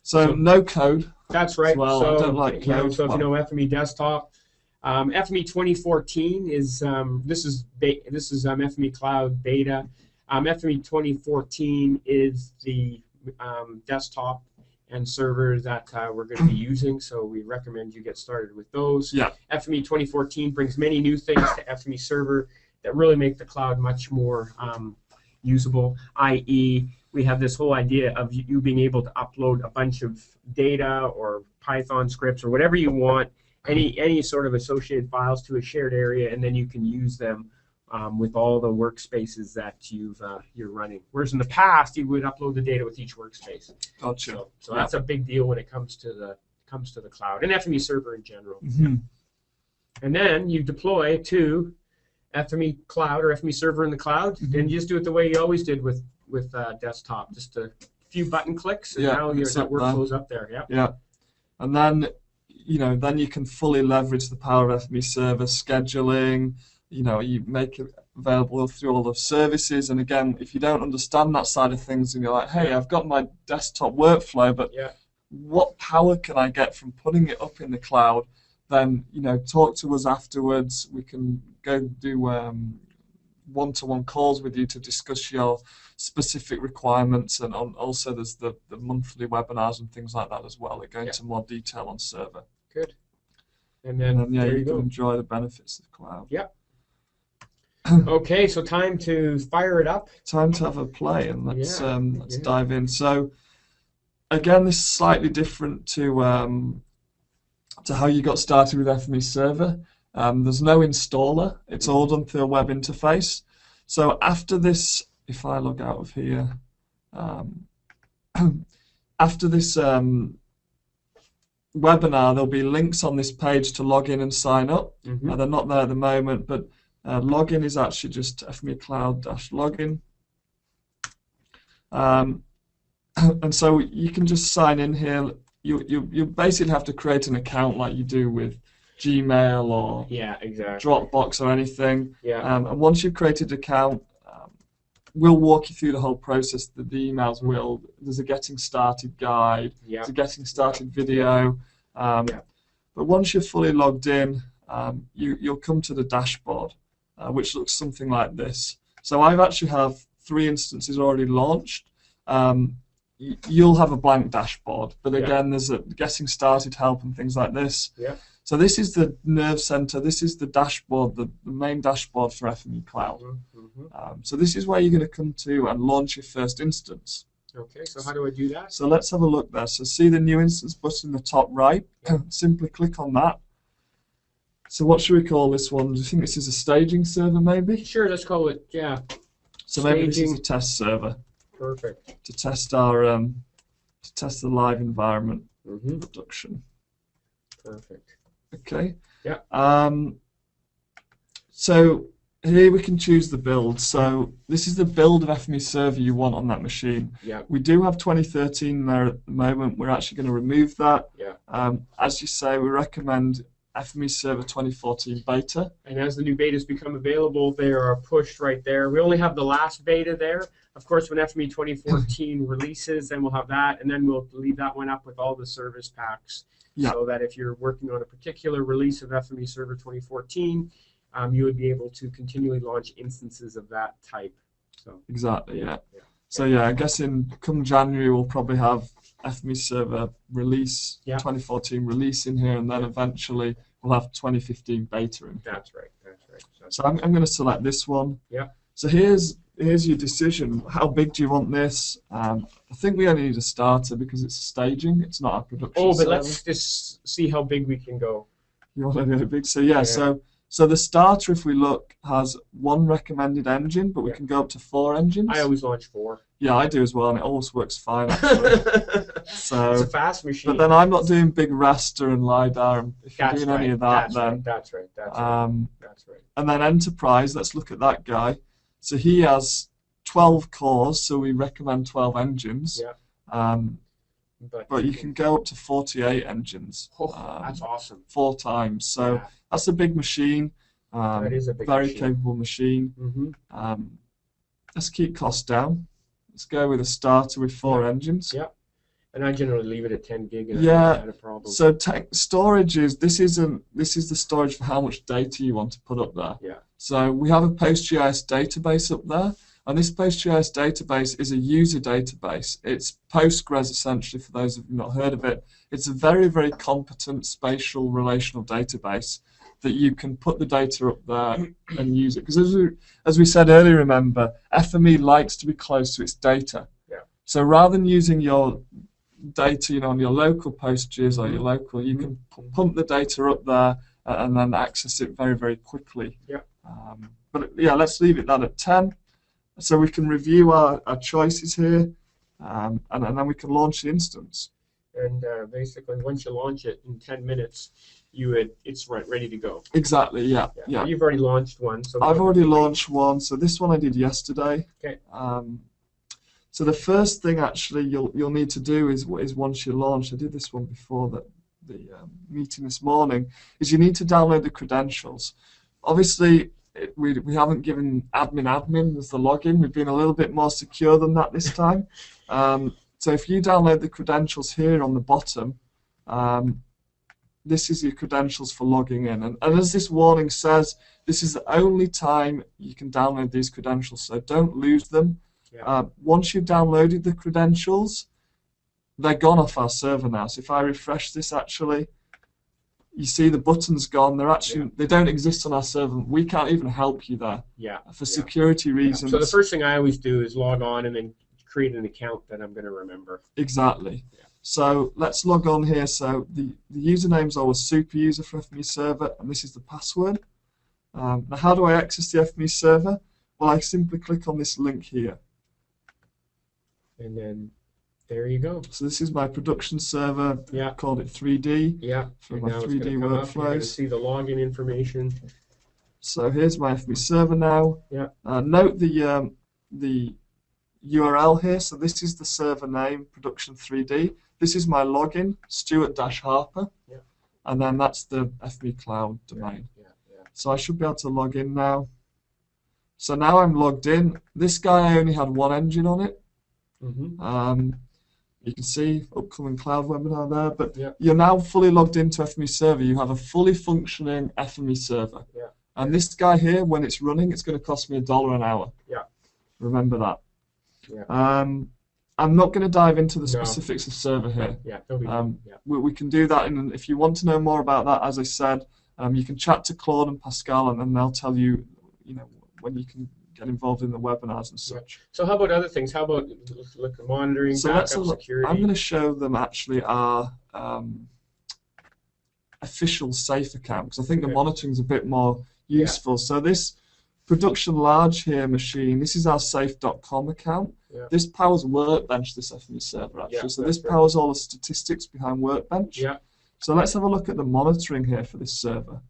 So no code. That's right. Well, I don't like code. So if you know FME Desktop, FME 2014 is this is FME Cloud Beta. FME 2014 is the desktop and servers that we're going to be using, so we recommend you get started with those. Yeah. FME 2014 brings many new things to FME Server that really make the cloud much more usable, i.e. we have this whole idea of you being able to upload a bunch of data or Python scripts or whatever you want, any sort of associated files to a shared area, and then you can use them with all the workspaces that you're running. Whereas in the past, you would upload the data with each workspace. Gotcha. So that's a big deal when it comes to the cloud and FME Server in general. And then you deploy to FME Cloud or FME Server in the cloud, and you just do it the way you always did with desktop, just a few button clicks, and now your workflow's up there. Yeah. And then then you can fully leverage the power of FME Server scheduling. You make it available through all the services, and again, if you don't understand that side of things and you're like, hey, I've got my desktop workflow, but what power can I get from putting it up in the cloud? Then talk to us afterwards. We can go do one-to-one calls with you to discuss your specific requirements, and also there's the monthly webinars and things like that as well that go into more detail on server. Good. And then you can enjoy the benefits of the cloud. Yep. Okay, so time to fire it up. Time to have a play, and let's dive in. So again, this is slightly different to how you got started with FME Server. There's no installer. It's all done through a web interface. So after this, if I log out of here, after this webinar, there'll be links on this page to log in and sign up. They're not there at the moment, but login is actually just FME Cloud-login. And so you can just sign in here. You basically have to create an account like you do with Gmail or Yeah, exactly. Dropbox or anything. Yeah. And once you've created an account, we'll walk you through the whole process. The emails will. There's a getting started guide. Yeah. There's a getting started video. But once you're fully logged in, you'll come to the dashboard, which looks something like this. So I've actually have 3 instances already launched. You'll have a blank dashboard, but again, there's a getting started help and things like this. Yeah. So this is the nerve center. This is the dashboard, the main dashboard for FME Cloud. So this is where you're going to come to and launch your first instance. Okay, so how do I do that? So let's have a look there. So see the new instance button in the top right? Simply click on that. So what should we call this one? Do you think this is a staging server maybe? Sure, let's call it, yeah. So maybe this is a test server. Perfect. To test our to test the live environment production. Perfect. Okay. Yeah. So here we can choose the build. So this is the build of FME Server you want on that machine. Yeah. We do have 2013 there at the moment. We're actually going to remove that. Yeah. As you say, we recommend FME Server 2014 beta. And as the new betas become available, they are pushed right there. We only have the last beta there. Of course, when FME 2014 releases, then we'll have that, and then we'll leave that one up with all the service packs. Yeah. So that if you're working on a particular release of FME Server 2014, you would be able to continually launch instances of that type. So exactly, yeah. So yeah, I guess come January we'll probably have FME Server release, 2014 release in here, and then eventually we'll have 2015 beta in here. That's right. That's right. So I'm going to select this one. Yeah. So here's your decision. How big do you want this? I think we only need a starter because it's staging. It's not a production server. Let's just see how big we can go. You want to go big? So yeah. So the starter, if we look, has 1 recommended engine, but we can go up to 4 engines. I always launch 4. Yeah, I do as well, and it always works fine, actually. So, it's a fast machine. But then I'm not doing big raster and LiDAR, and if you're doing any of that, That's right. That's right. And then Enterprise, let's look at that guy. So he has 12 cores, so we recommend 12 engines. Yeah. But you can go up to 48 engines. That's awesome. 4 times. So that's a big machine. That is a big very machine. capable machine. Let's keep costs down. Let's go with a starter with 4 engines. Yeah. And I generally leave it at 10 gig. And yeah. A problem. So storage is this is the storage for how much data you want to put up there. Yeah. So we have a PostGIS database up there. And this PostGIS database is a user database. It's Postgres, essentially, for those of you not heard of it. It's a very, very competent spatial relational database that you can put the data up there and use it. Because as we said earlier, remember, FME likes to be close to its data. Yeah. So rather than using your data, on your local PostGIS or your local, you can pump the data up there and then access it very, very quickly. Yeah. But yeah, let's leave it that at 10. So we can review our choices here, and then we can launch the instance. And basically, once you launch it in 10 minutes, it's ready to go. Exactly, yeah. You've already launched one. So I've already launched one. So this one I did yesterday. Okay. So the first thing actually you'll need to do is once you launch, I did this one before the meeting this morning, is you need to download the credentials. Obviously, we haven't given admin as the login. We've been a little bit more secure than that this time. So if you download the credentials here on the bottom, this is your credentials for logging in. And as this warning says, this is the only time you can download these credentials, so don't lose them. Yeah. Once you've downloaded the credentials, they're gone off our server now. So if I refresh this, actually, you see the button's gone. They don't exist on our server. We can't even help you there. Yeah. For security reasons. So the first thing I always do is log on and then create an account that I'm going to remember. Exactly. Yeah. So let's log on here. So the username's always super user for FME Server, and this is the password. Now, how do I access the FME Server? Well, I simply click on this link here. And then there you go. So this is my production server. Yeah. Called it 3D. Yeah. For my 3D workflows. See the login information. So here's my FME Server now. Yeah. Note the URL here. So this is the server name, Production 3D. This is my login, Stuart-Harper. Yeah. And then that's the FME Cloud domain. Yeah. So I should be able to log in now. So now I'm logged in. This guy only had one engine on it. You can see upcoming cloud webinar there, but you're now fully logged into FME Server. You have a fully functioning FME server. Yeah. And this guy here, when it's running, it's going to cost me $1 an hour. Yeah. Remember that. Yeah. I'm not going to dive into the specifics of server here. We can do that, if you want to know more about that, as I said, you can chat to Claude and Pascal, and then they'll tell you, when you can get involved in the webinars and such. So how about other things? How about monitoring, backup, security? I'm going to show them actually our official safe account, because I think the monitoring is a bit more useful. So this production large here machine, this is our safe.com account. This powers Workbench, this FME server actually. So this powers all the statistics behind Workbench. So let's have a look at the monitoring here for this server.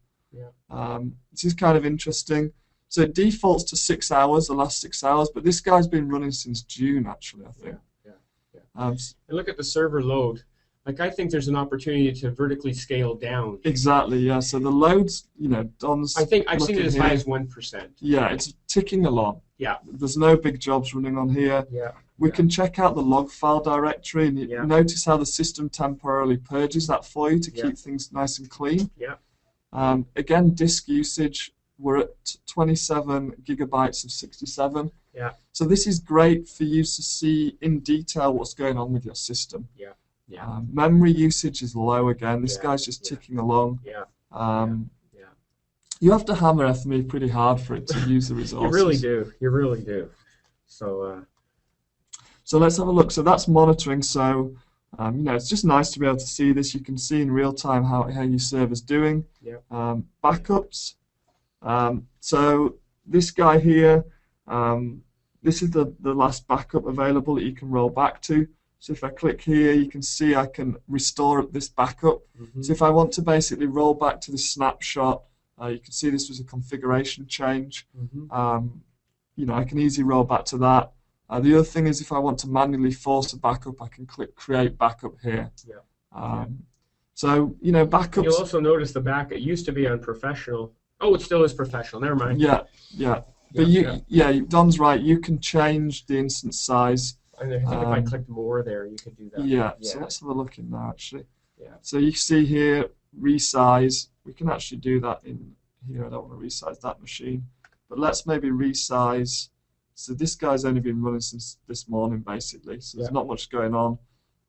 This is kind of interesting. So it defaults to 6 hours, the last 6 hours, but this guy's been running since June actually, I think. And look at the server load. Like, I think there's an opportunity to vertically scale down. Exactly, yeah. So the loads, Don's. I think I've seen it as high as 1%. Yeah, it's ticking along. Yeah. There's no big jobs running on here. We can check out the log file directory, and you notice how the system temporarily purges that for you to keep things nice and clean. Again, disk usage, we're at 27 gigabytes of 67. So this is great for you to see in detail what's going on with your system. Memory usage is low again. This guy's just ticking along. You have to hammer FME pretty hard for it to use the resources. You really do. You really do. So let's have a look. So that's monitoring. So it's just nice to be able to see this. You can see in real time how your server's doing. Backups. So this guy here, this is the last backup available that you can roll back to. So if I click here, you can see I can restore this backup. So if I want to basically roll back to the snapshot, you can see this was a configuration change. I can easily roll back to that. The other thing is if I want to manually force a backup, I can click Create Backup here. So, backups... You'll also notice the back, it used to be on professional. Oh, it still is professional. Never mind. But Don's right. You can change the instance size. And I think if I clicked more there, you could do that. So let's have a look in there, actually. So you can see here, resize. We can actually do that in here. I don't want to resize that machine. But let's maybe resize. So this guy's only been running since this morning, basically. So there's not much going on.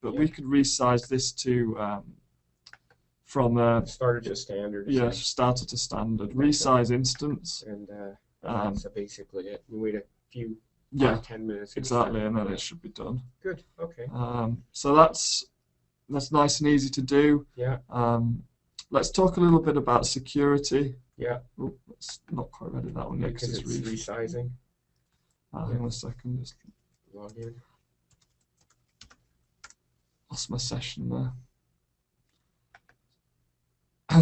But we could resize this to from starter to standard. Starter to standard. Resize instance. And that's basically it. We wait a few 10 minutes. Exactly, and then it should be done. Good. Okay. So that's nice and easy to do. Let's talk a little bit about security. Oh, it's not quite ready that one yet because it's resizing. Hang on a second. Just log in. Lost my session there.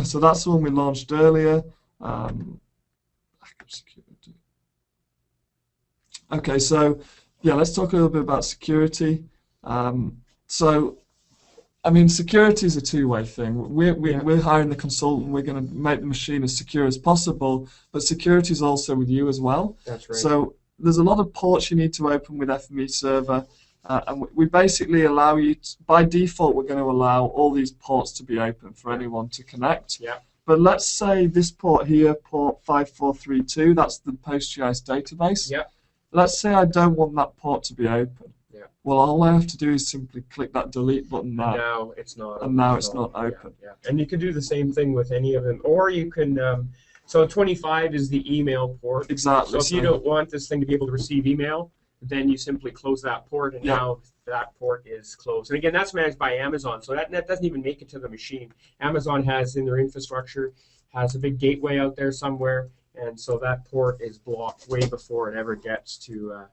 So that's the one we launched earlier. Backup security. Okay, so let's talk a little bit about security. Security is a two-way thing. We're hiring the consultant. We're going to make the machine as secure as possible, but security is also with you as well. That's right. So there's a lot of ports you need to open with FME Server, and we basically allow you by default, we're going to allow all these ports to be open for anyone to connect. But let's say this port here, port 5432, that's the PostGIS database. Let's say I don't want that port to be open. Well, all I have to do is simply click that delete button there. Now it's not. And now it's not open. And you can do the same thing with any of them, or you can. So 25 is the email port. Exactly. So if you don't want this thing to be able to receive email, then you simply close that port, and now that port is closed. And again, that's managed by Amazon, so that doesn't even make it to the machine. Amazon has in their infrastructure has a big gateway out there somewhere, and so that port is blocked way before it ever gets to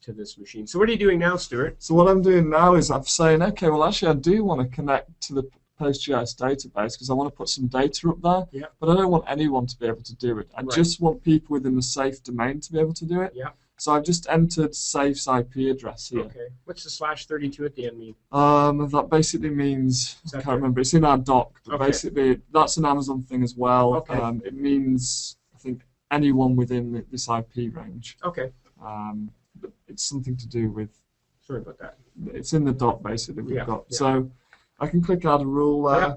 this machine. So what are you doing now, Stuart? So what I'm doing now is I'm saying, okay, well actually I do want to connect to the PostGIS database because I want to put some data up there, but I don't want anyone to be able to do it. I just want people within the safe domain to be able to do it. So I've just entered Safe's IP address here. Okay. What's the /32 at the end mean? That basically means, I can't remember, it's in our doc, but Okay. basically that's an Amazon thing as well. Okay. It means, I think, anyone within this IP range. Okay. But it's something to do with, Sorry about that. it's in the doc basically we've got. Yeah. So I can click add a rule there. Yeah.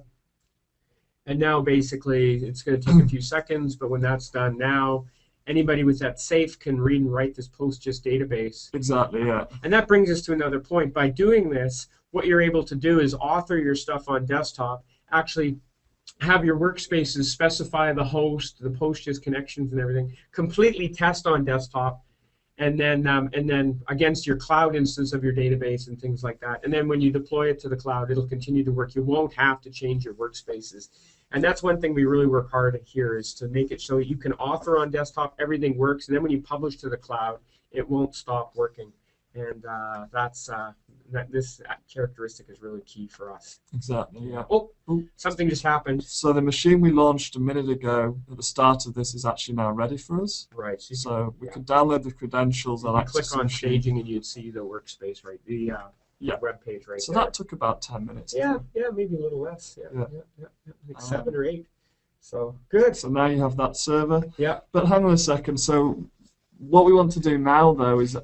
And now basically it's going to take a few seconds, but when that's done now, anybody with that safe can read and write this PostGIS database. Exactly, yeah. And that brings us to another point. By doing this, what you're able to do is author your stuff on desktop, actually have your workspaces specify the host, the PostGIS connections and everything, completely test on desktop, and then against your cloud instance of your database and things like that. And then when you deploy it to the cloud, it'll continue to work. You won't have to change your workspaces. And that's one thing we really work hard at here, is to make it so you can author on desktop, everything works, and then when you publish to the cloud, it won't stop working. And this characteristic is really key for us. Exactly, yeah. Oh, something just happened. So the machine we launched a minute ago at the start of this is actually now ready for us. Right. So we could download the credentials and access click on the machine. staging and you'd see the workspace, right? The web page right So there. that took about 10 minutes. Yeah, maybe a little less. Yeah. Like 7 or 8. So good. So now you have that server. Yeah. But hang on a second. So what we want to do now, though, is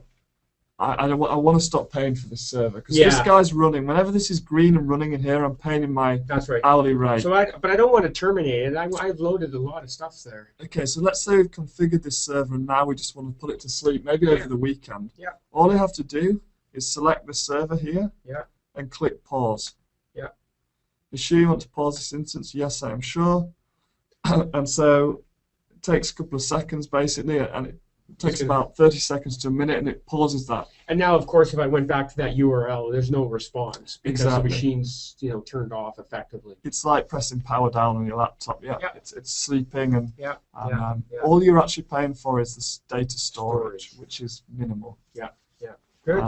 I want to stop paying for this server, because this guy's running. Whenever this is green and running in here, I'm paying in my hourly rate. So but I don't want to terminate it. I've loaded a lot of stuff there. Okay, so let's say we've configured this server and now we just want to put it to sleep, maybe over the weekend. Yeah. All I have to do is select the server here. Yeah. And click pause. Yeah. You sure you want to pause this instance? Yes, I am sure. And so it takes a couple of seconds basically, and it takes about 30 seconds to a minute, and it pauses that. And now, of course, if I went back to that URL, there's no response because the Exactly. machine's turned off effectively. It's like pressing power down on your laptop. Yeah. It's sleeping, and all you're actually paying for is this data storage, which is minimal. Yeah. Good.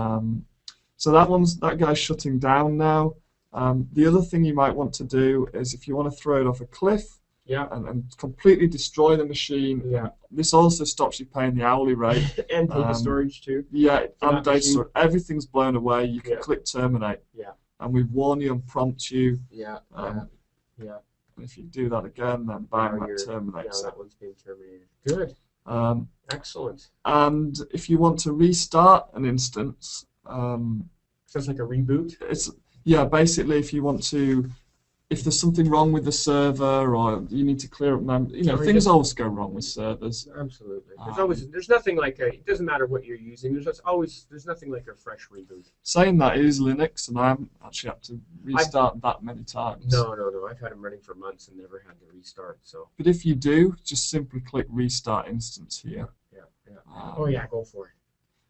So that guy's shutting down now. The other thing you might want to do is, if you want to throw it off a cliff, and completely destroy the machine. Yeah. This also stops you paying the hourly rate. And data storage too. Yeah, and data storage. Everything's blown away. You can click terminate. Yeah. And we warn you and prompt you. Yeah. And if you do that again, then bang, that terminates. Yeah, that one's being terminated. Good. Excellent. And if you want to restart an instance, so it's like a reboot. Basically, if you want to. If there's something wrong with the server, or you need to clear up memory, things always go wrong with servers. Absolutely. There's nothing like it doesn't matter what you're using. There's nothing like a fresh reboot. Saying that, it is Linux, and I haven't actually had to restart that many times. No. I've had them running for months and never had to restart. So. But if you do, just simply click Restart Instance here. Yeah. Go for it.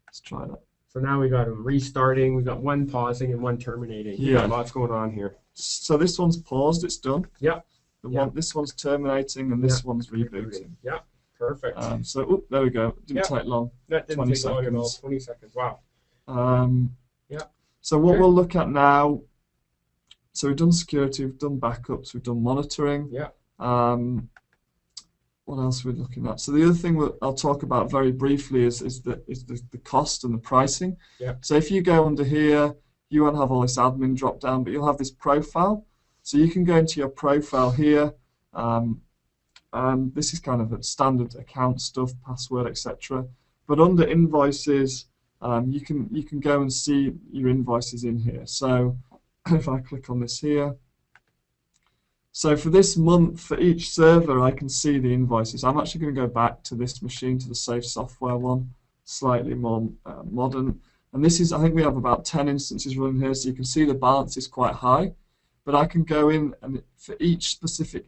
Let's try that. So now we got them restarting. We've got one pausing and one terminating. Yeah. Lots going on here. So this one's paused, it's done. Yeah. This one's terminating, and this one's rebooting. Yeah. Perfect. There we go. Didn't take long. That didn't take long at all. 20 seconds. Wow. So what we'll look at now. So we've done security, we've done backups, we've done monitoring. Yeah. What else are we looking at? So the other thing I'll talk about very briefly is the cost and the pricing. Yeah. So if you go under here, you won't have all this admin drop down, but you'll have this profile. So you can go into your profile here, and this is kind of the standard account stuff, password, etc. But under invoices, you can go and see your invoices in here. So if I click on this here. So for this month, for each server, I can see the invoices. I'm actually going to go back to this machine, to the Safe Software one, slightly more modern. And this is, I think we have about 10 instances running here, so you can see the balance is quite high. But I can go in, and for each specific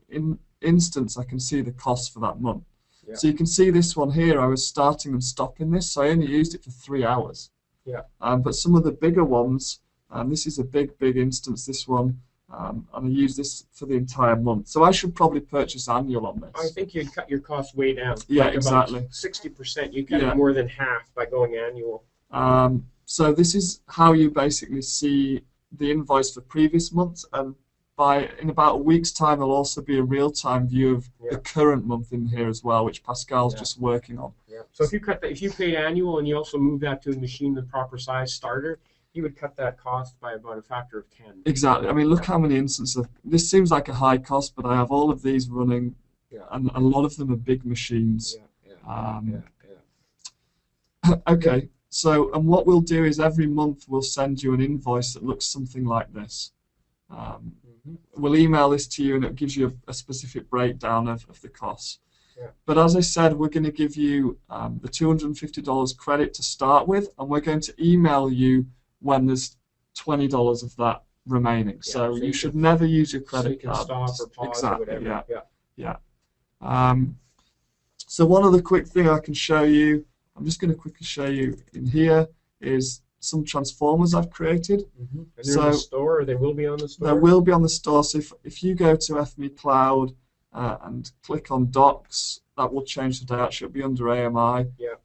instance, I can see the cost for that month. Yeah. So you can see this one here, I was starting and stopping this, so I only used it for 3 hours. Yeah. But some of the bigger ones, this is a big instance, this one, and I use this for the entire month. So I should probably purchase annual on this. I think you'd cut your costs way down. Yeah, like exactly. 60%. You cut it more than half by going annual. So this is how you basically see the invoice for previous months, and in about a week's time there'll also be a real-time view of the current month in here as well, which Pascal's just working on. Yeah. Yeah. So if you paid annual and you also move that to a machine the proper size starter, you would cut that cost by about a factor of 10. Exactly. I mean, look how many instances. This seems like a high cost, but I have all of these running, Yeah. and a lot of them are big machines. Yeah. Okay. So, and what we'll do is every month we'll send you an invoice that looks something like this. We'll email this to you, and it gives you a specific breakdown of the costs. Yeah. But as I said, we're going to give you the $250 credit to start with, and we're going to email you when there's $20 of that remaining. Yeah, so you should never use your credit card. Stop or pause exactly, or whatever. Yeah. So one other quick thing I can show you, I'm just going to quickly show you in here, is some transformers I've created. And they're in the store, or they will be on the store? They will be on the store. So if you go to FME Cloud and click on Docs, that will change the direction. It'll be under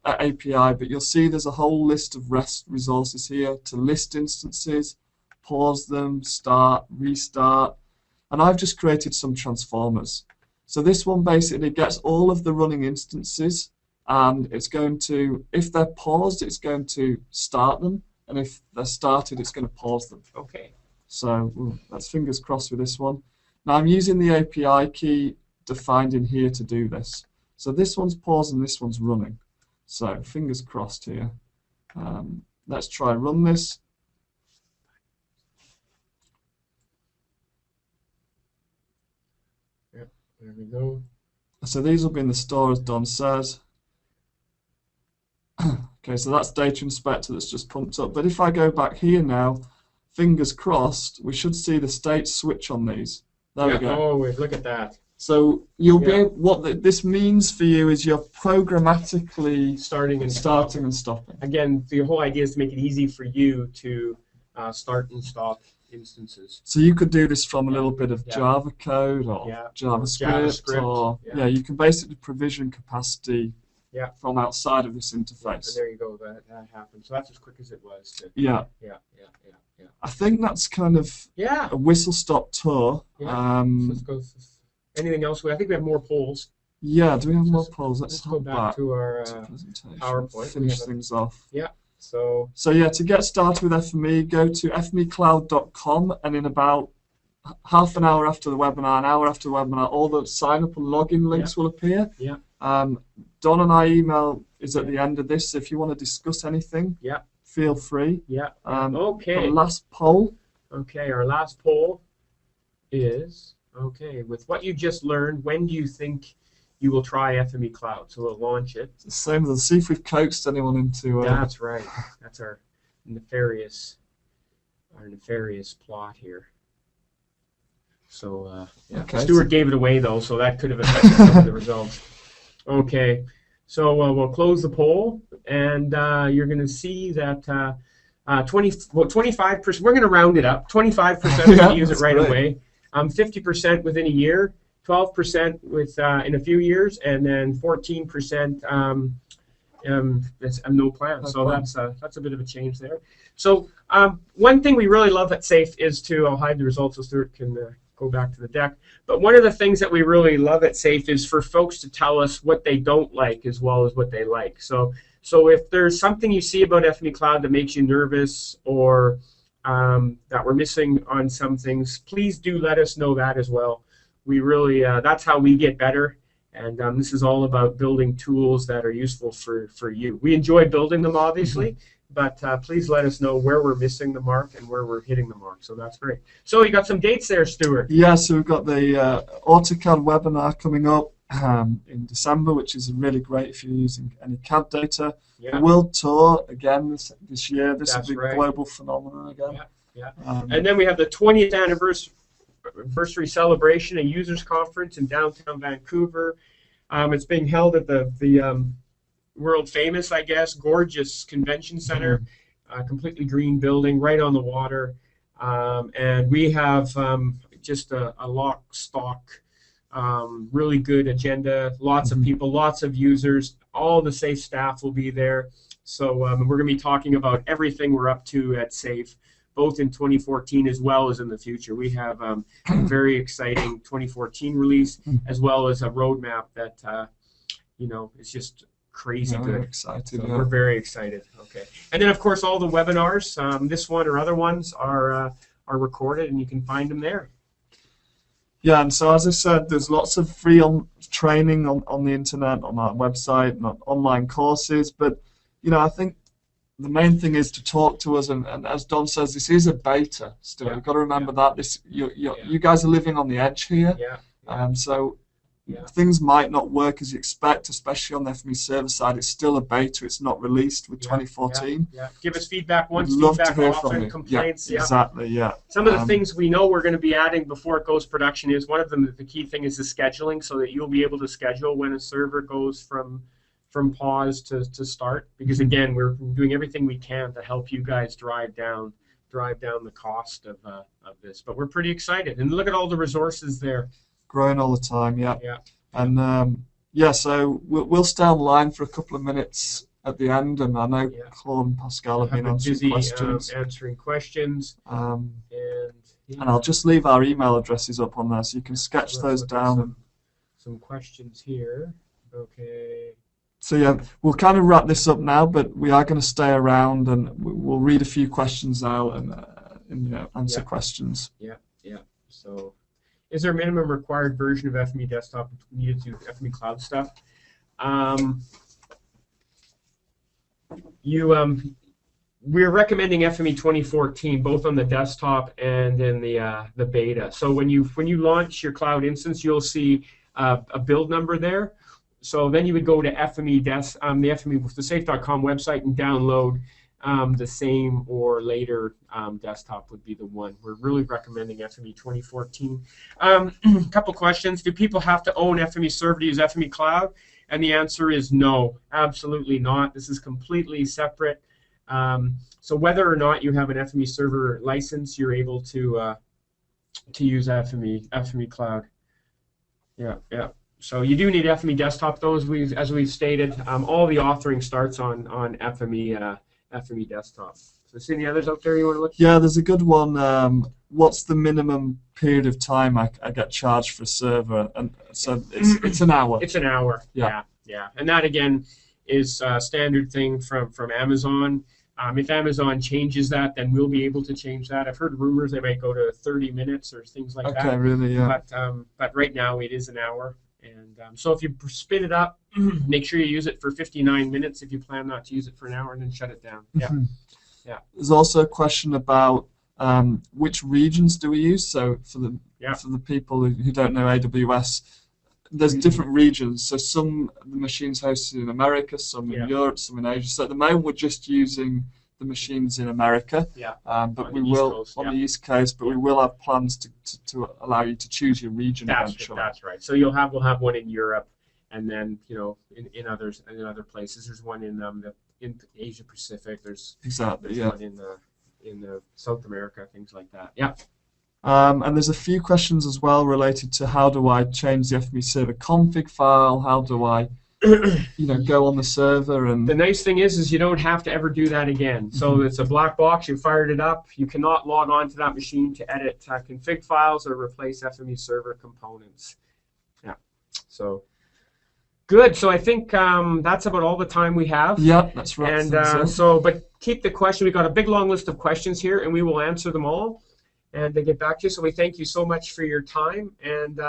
API, but you'll see there's a whole list of REST resources here to list instances, pause them, start, restart, and I've just created some transformers. So this one basically gets all of the running instances, and it's going to, if they're paused, it's going to start them, and if they're started, it's going to pause them. Okay. So that's fingers crossed with this one. Now I'm using the API key defined in here to do this. So this one's paused and this one's running. So fingers crossed here. Let's try and run this. Yep, there we go. So these will be in the store, as Don says. Okay, so that's Data Inspector that's just pumped up. But if I go back here now, fingers crossed, we should see the state switch on these. There we go. Oh, wait, look at that. So you'll be able, this means for you is you're programmatically starting and stopping. Again, the whole idea is to make it easy for you to start and stop instances. So you could do this from a little bit of Java code or JavaScript or you can basically provision capacity from outside of this interface. And there you go, that happened. So that's as quick as it was. Yeah. I think that's kind of a whistle-stop tour. So let's go. Anything else? I think we have more polls. Yeah, do we have more polls? Let's go back to our PowerPoint. Finish things off. Yeah. So yeah, to get started with FME, go to fmecloud.com, and in about half an hour after the webinar, an hour after the webinar, all the sign-up and login links will appear. Yeah. Don and I email is at the end of this, so if you want to discuss anything, feel free. Yeah. Okay. The last poll. Okay, our last poll is, with what you just learned, when do you think you will try FME Cloud? So we'll launch it. It's the same. Let's see if we've coaxed anyone into... That's right. That's our nefarious plot here. So, Stuart gave it away, though, so that could have affected some of the results. Okay, so we'll close the poll, and you're going to see that 25%, we're going to round it up, 25% are going to use it right away, 50% within a year, 12% with in a few years, and then 14% no plan. So that's a bit of a change there. So one thing we really love at SAFE is to, I'll hide the results so Stuart can go back to the deck. But one of the things that we really love at SAFE is for folks to tell us what they don't like as well as what they like. So if there's something you see about FME Cloud that makes you nervous or that we're missing on some things, please do let us know that as well. We really, that's how we get better. And this is all about building tools that are useful for you. We enjoy building them, obviously, but please let us know where we're missing the mark and where we're hitting the mark. So that's great. So you got some dates there, Stuart. Yeah, so we've got the AutoCAD webinar coming up in December, which is really great if you're using any CAD data. The World Tour, again, this year. This is a big global phenomenon again. And then we have the 20th anniversary celebration, a users conference in downtown Vancouver. It's being held at the world famous, I guess, gorgeous convention center, completely green building right on the water, and we have just a lock stock, really good agenda, lots of people, lots of users, all the SAFE staff will be there. So we're going to be talking about everything we're up to at SAFE, both in 2014 as well as in the future. We have a very exciting 2014 release as well as a roadmap that is just crazy Yeah, good. we're excited. So Yeah. we're very excited. Okay, and then of course all the webinars, this one or other ones are recorded, and you can find them there. Yeah, and so as I said, there's lots of free training on the internet, on our website, and on online courses. But I think the main thing is to talk to us, and as Don says, this is a beta still. Yeah. You've got to remember that this Yeah. you guys are living on the edge here. Yeah. So Yeah. things might not work as you expect, especially on the FME server side. It's still a beta. It's not released with 2014. Yeah. Give us feedback once, We'd love to feedback hear from often, you. complaints. Yeah, exactly. Yeah. Some of the things we know we're going to be adding before it goes production is one of them. The key thing is the scheduling, so that you'll be able to schedule when a server goes from pause to start. Because again, we're doing everything we can to help you guys drive down the cost of this. But we're pretty excited, and look at all the resources there. Growing all the time. Yeah. Yeah. And so we'll stay online for a couple of minutes at the end, and I know Claude and Pascal have been answering questions. Answering questions. And I'll just leave our email addresses up on there, so you can sketch those down. Some questions here. Okay. So yeah, we'll kind of wrap this up now, but we are going to stay around, and we'll read a few questions out and answer questions. Yeah. So, is there a minimum required version of FME Desktop needed to do FME Cloud stuff? We're recommending FME 2014 both on the desktop and in the beta. So when you launch your cloud instance, you'll see a build number there. So then you would go to FME the safe.com website and download the same or later desktop would be the one. We're really recommending FME 2014. A couple questions. Do people have to own FME Server to use FME Cloud? And the answer is no, absolutely not. This is completely separate. So whether or not you have an FME Server license, you're able to use FME Cloud. Yeah. So you do need FME Desktop, though, as we've stated. All the authoring starts on FME Desktop. So see any others out there you want to look at? Yeah, there's a good one. What's the minimum period of time I get charged for a server? And so it's an hour. It's an hour. Yeah. And that again is a standard thing from Amazon. If Amazon changes that, then we'll be able to change that. I've heard rumors they might go to 30 minutes or things like that. Okay, really, yeah. But right now it is an hour. And so if you spin it up, make sure you use it for 59 minutes if you plan not to use it for an hour, and then shut it down. Yeah. There's also a question about which regions do we use. So for the people who don't know AWS, there's different regions. So some of the machines hosted in America, some in Europe, some in Asia. So at the moment we're just using the machines in America. But we will on the East Coast. But we will have plans to allow you to choose your region eventually. That's right. So we'll have one in Europe, and then in other places. There's one in Asia Pacific. There's one in the South America, things like that. Yeah. And there's a few questions as well related to how do I change the FME server config file? How do I go on the server? And the nice thing is you don't have to ever do that again. So it's a black box. You fired it up. You cannot log on to that machine to edit config files or replace FME server components. Yeah. So good. So I think that's about all the time we have. Yeah, that's right. And but keep the question. We've got a big long list of questions here, and we will answer them all and to get back to you. So we thank you so much for your time, and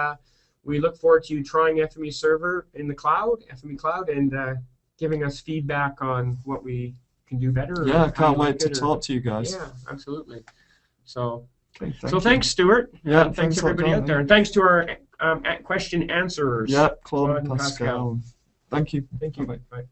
we look forward to you trying FME Server in the cloud, FME Cloud, and giving us feedback on what we can do better. Yeah, I can't wait to talk to you guys. Yeah, absolutely. So, okay, thanks, Stuart. Yeah, and thanks everybody out there, and thanks to our question answerers. Yeah, Claude and Pascal. Thank you. Thank you. Bye.